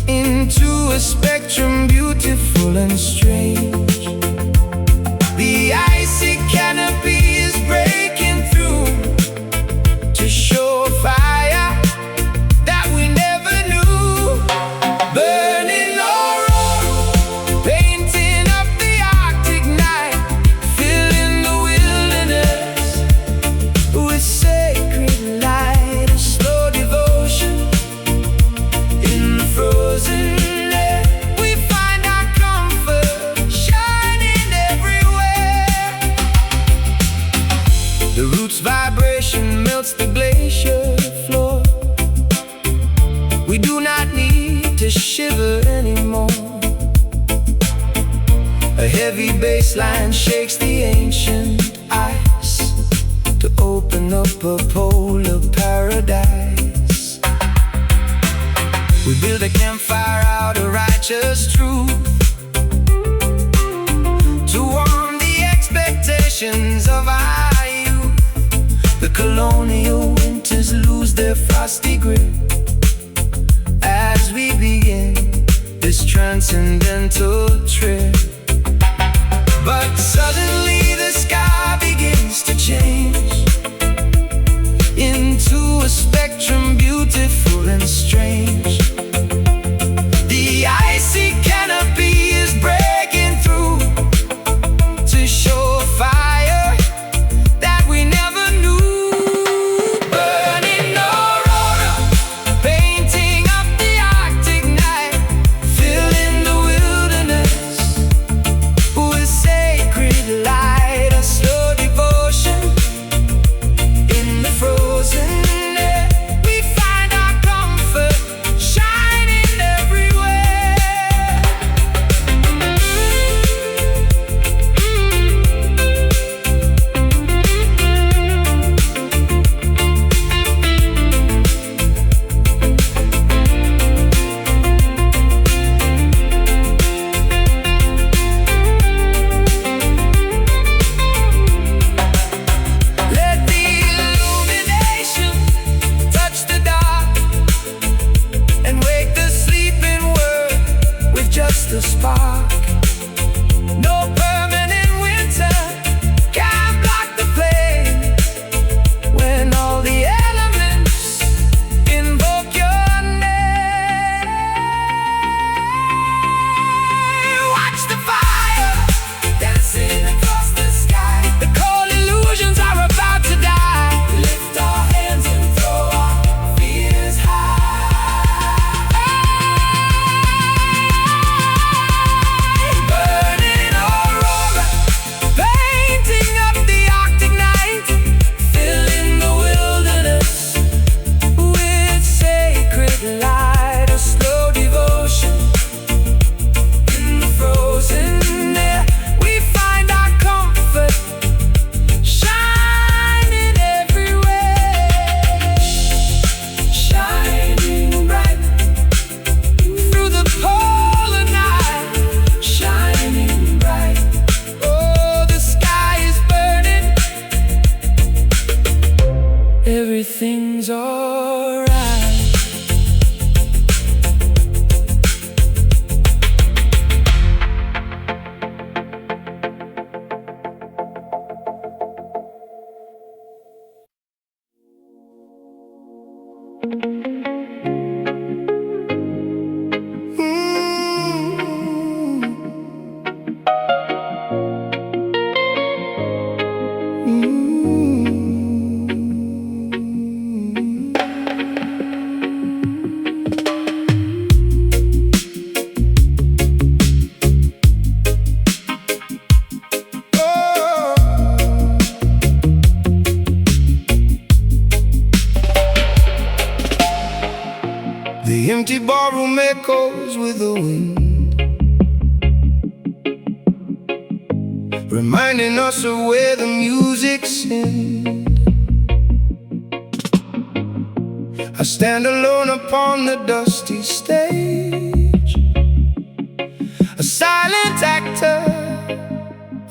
into a spectrum beautiful and strange. The icy canopy is breaking through to show a fire that we never knew. Burning aurora, painting up the Arctic night, filling the wilderness with sacred light. A slow devotion in the frozen air. We find our comfort shining everywhere. The roots vibration melts the glacier floor. We do not need to shiver anymore. A heavy bass line shakes the ancient ice to open up a polar paradise. We build a campfire out of righteous truth to warm the expectations of our youth. The colonial winters lose their frosty grip as we begin this transcendental trip. But suddenly the sky begins to change into a spectrum beautiful and strange. The icy canopy is breaking through to show a fire that we never knew. Burning aurora, painting up the Arctic night, filling the wilderness with sacred light. A slow devotion in the frozen air. We find our comfort shining everywhere. Let the illumination touch the dark and wake the sleeping world with just a spark. No permanent winter can block the flame when all the elements invoke your name. Watch the fire dancing across the sky. The cold illusions are about to die. Lift our hands and throw our fears high. Burning aurora, painting up the Arctic night, filling the wilderness with sacred light. A slow devotion in the frozen air. We find our comfort shining everywhere. Shining bright through the polar night. Shining bright. Oh, the sky is burning. Everything's alright. empty ballroom echoes with the wind, reminding us of where the music's in. I stand alone upon the dusty stage, a silent actor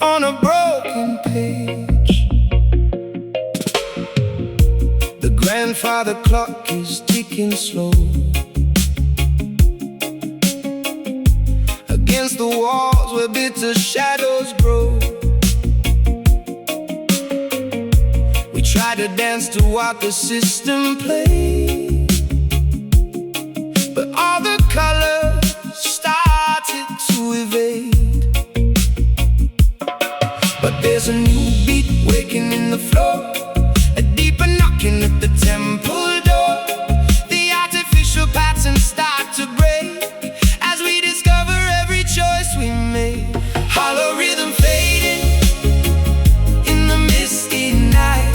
on a broken page. The grandfather clock is ticking slow. Against the walls where bitter shadows grow, we try to dance to what the system plays, but all the colors started to evade. But there's a new beat waking in the floor, a deeper knocking at the temple door. The artificial patterns start to break as we discover every choice we made. Hollow rhythm fading in the misty night.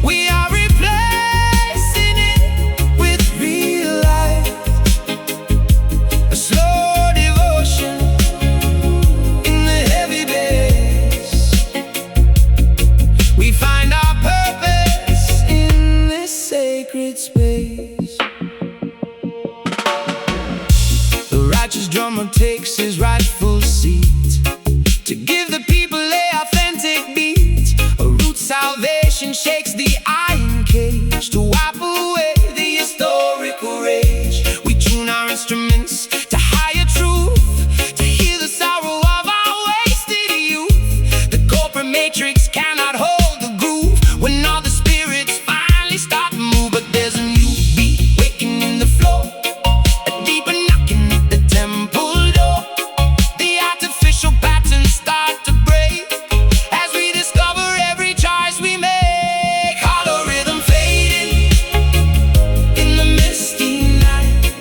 We are replacing it with real life, a slow devotion in the heavy bass. We find our purpose in this sacred space. The righteous drummer takes his rightful seat to give the people their authentic beat. A root salvation shakes the iron cage to wipe away the historical rage. We tune our instruments to higher truth, to hear the sorrow of our wasted youth. The corporate matrix cannot hold the groove when all the spirits finally start to move. But there's a new beat waking in the floor, a deeper knocking at the temple door. The artificial patterns start to break as we discover every choice we make. Hollow rhythm fading in the misty night.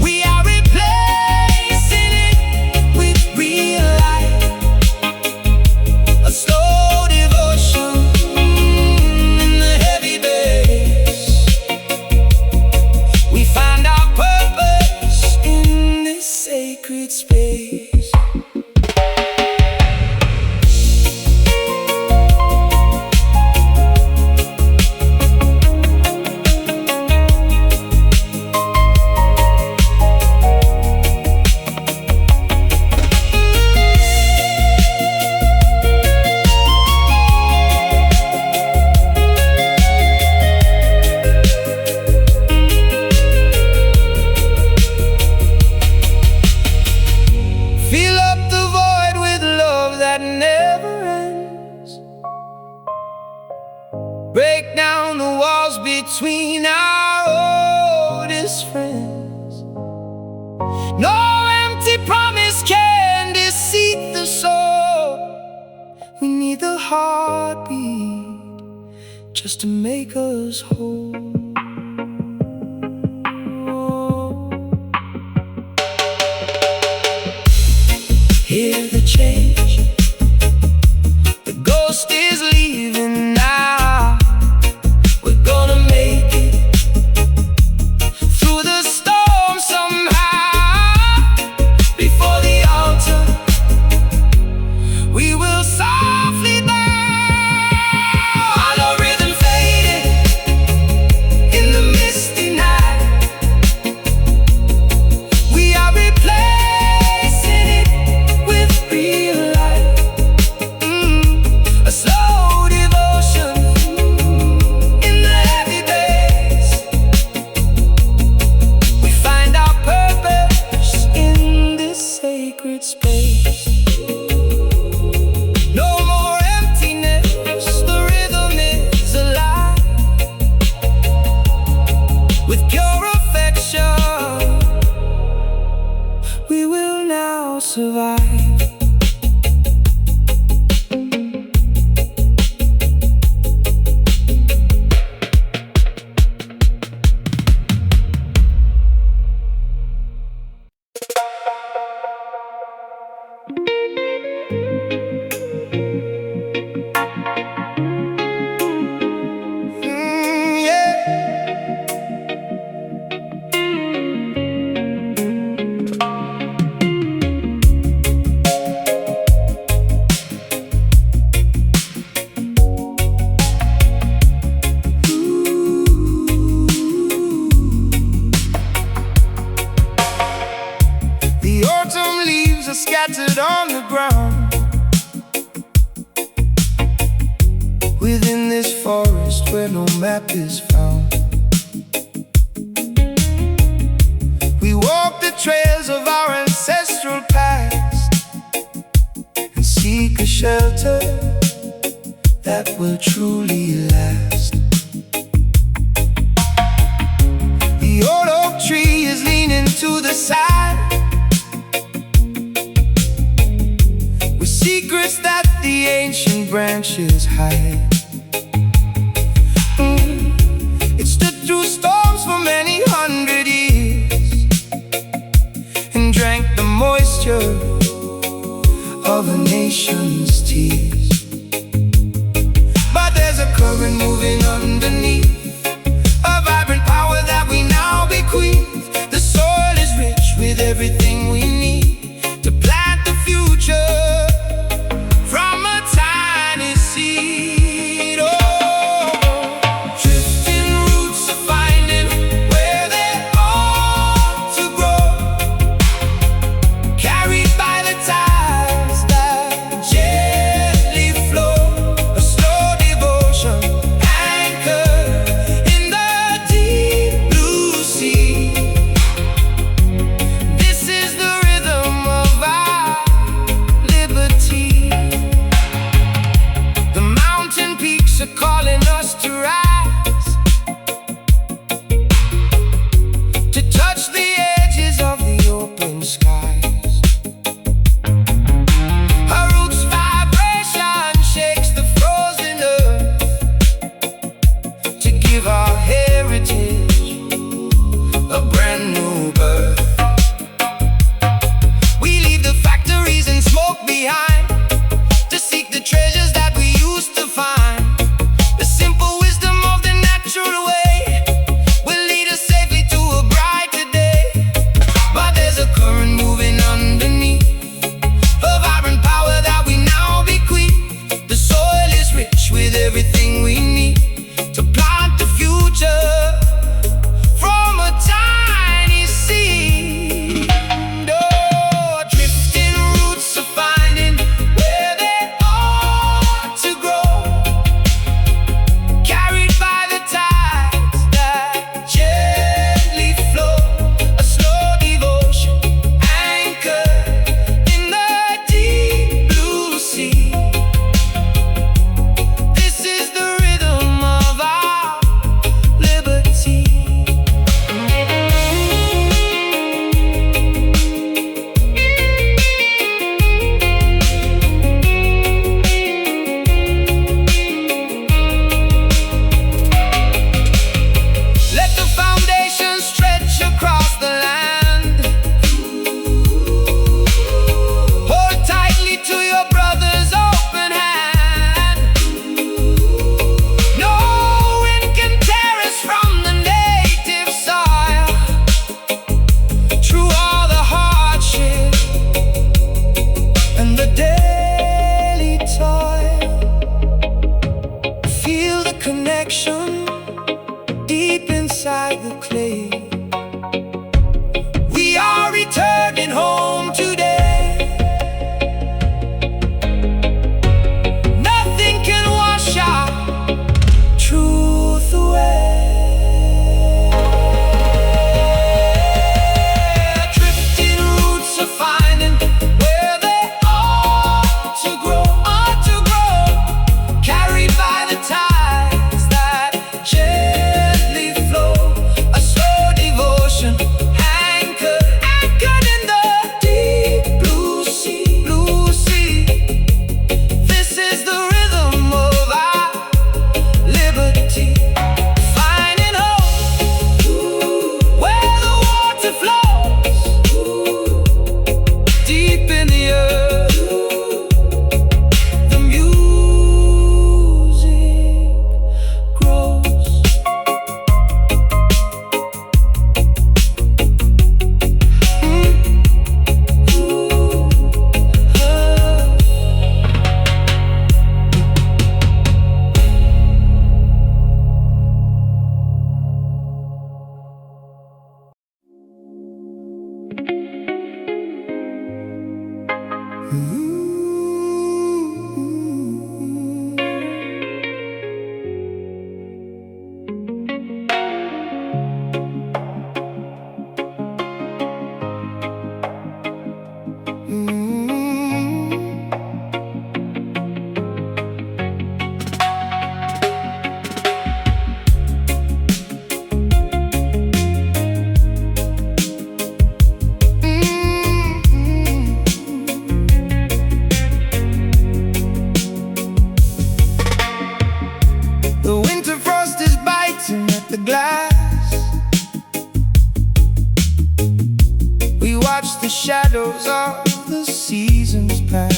We are replacing it with real life, a slow devotion in the heavy bass. We find our purpose in this sacred space. Fill up the void with love that never ends. Break down the walls between our oldest friends. No empty promise can deceive the soul. We need the heartbeat just to make us whole. Hear the change, the ghost is leaving now. We're gonna make it through the storm somehow. Before the altar, we will softly bow. Hollow rhythm fading in the misty night. We are replacing it with real life, a slow devotion in the heavy bass. We find our purpose in this sacred space. No more emptiness, the rhythm is alive. With pure affection, we will now survive. Yeah. scattered on the ground. Within this forest where no map is found, we walk the trails of our ancestral past and seek a shelter that will truly last. The old oak tree is leaning to the side with secrets that the ancient branches hide. It stood through storms for many hundred years and drank the moisture of a nation's tears. But there's a current moving underneath, a vibrant power that we now bequeath. The soil is rich with everything we need to plant the future from a tiny seed. watch the shadows of the seasons pass.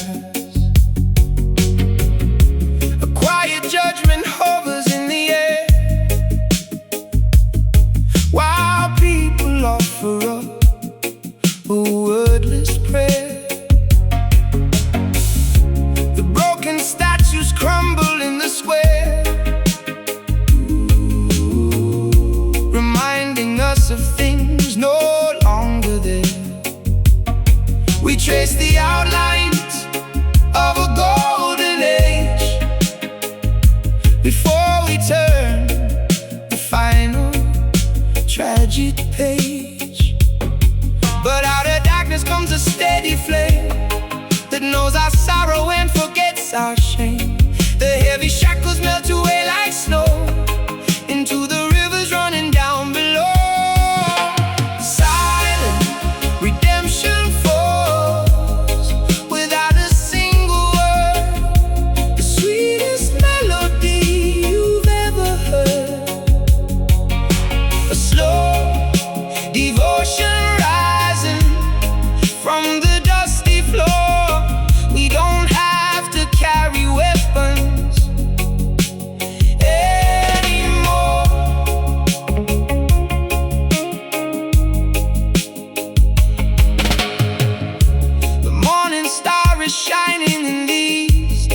A quiet judgment hovers in the air, while people offer up a wordless prayer. The broken statues crumble in the square, reminding us of things no longer there. We trace the outlines of a golden age before we turn the final tragic page. But out of darkness comes a steady flame that knows our sorrow and forgets our shame. The heavy shackles melt away like snow into the rivers running down below. Silent redemption falls without a single word, the sweetest melody you've ever heard. A slow devotion rising from the dusty floor. We don't have to carry weapons anymore. The morning star is shining in the east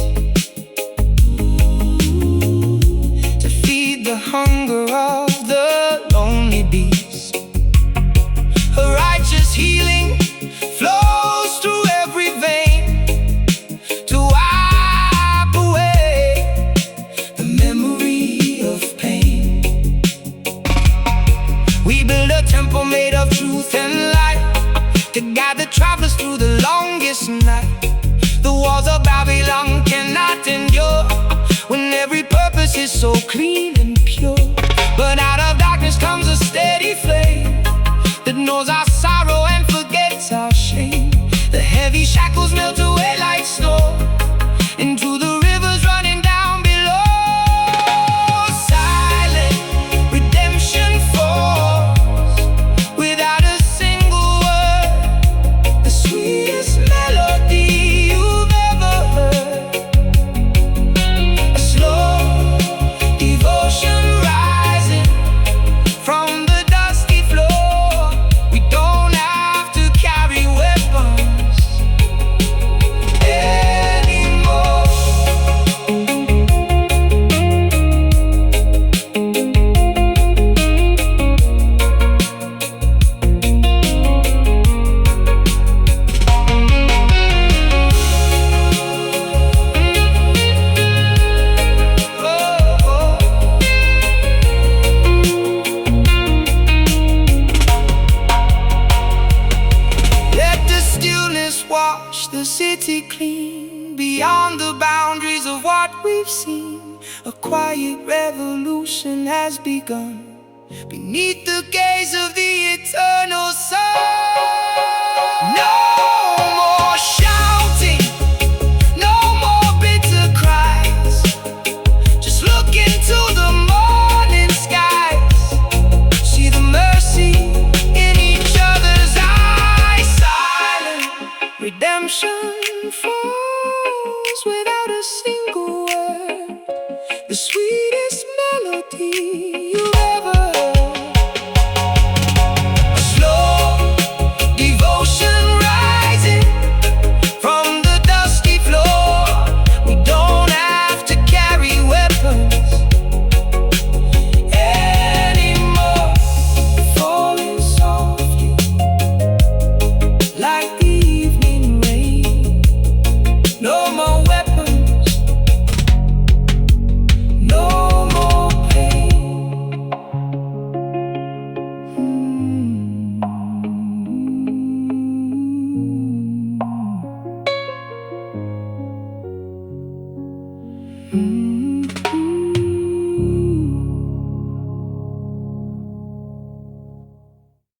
to feed the hunger of the lonely beast. A righteous healing flows through every vein to wipe away the memory of pain. We build a temple made of truth and light to guide the travelers through the longest night. The walls of Babylon cannot endure when every purpose is so clean and pure. But out of darkness comes a steady flame that knows our sorrow and forgets our shame. The heavy shackles melt away like snow into the rivers running down below. Silent redemption falls without a single word, the sweetest melody you've ever heard. A slow devotion rising from the dusty floor. We don't have to carry weapons anymore. Let the stillness wash the city clean. Beyond the boundaries of what we've seen, a quiet revolution has begun beneath the gaze of the eternal sun. No more shouting, no more bitter cries. Just look into the morning skies, see the mercy in each other's eyes. Silent redemption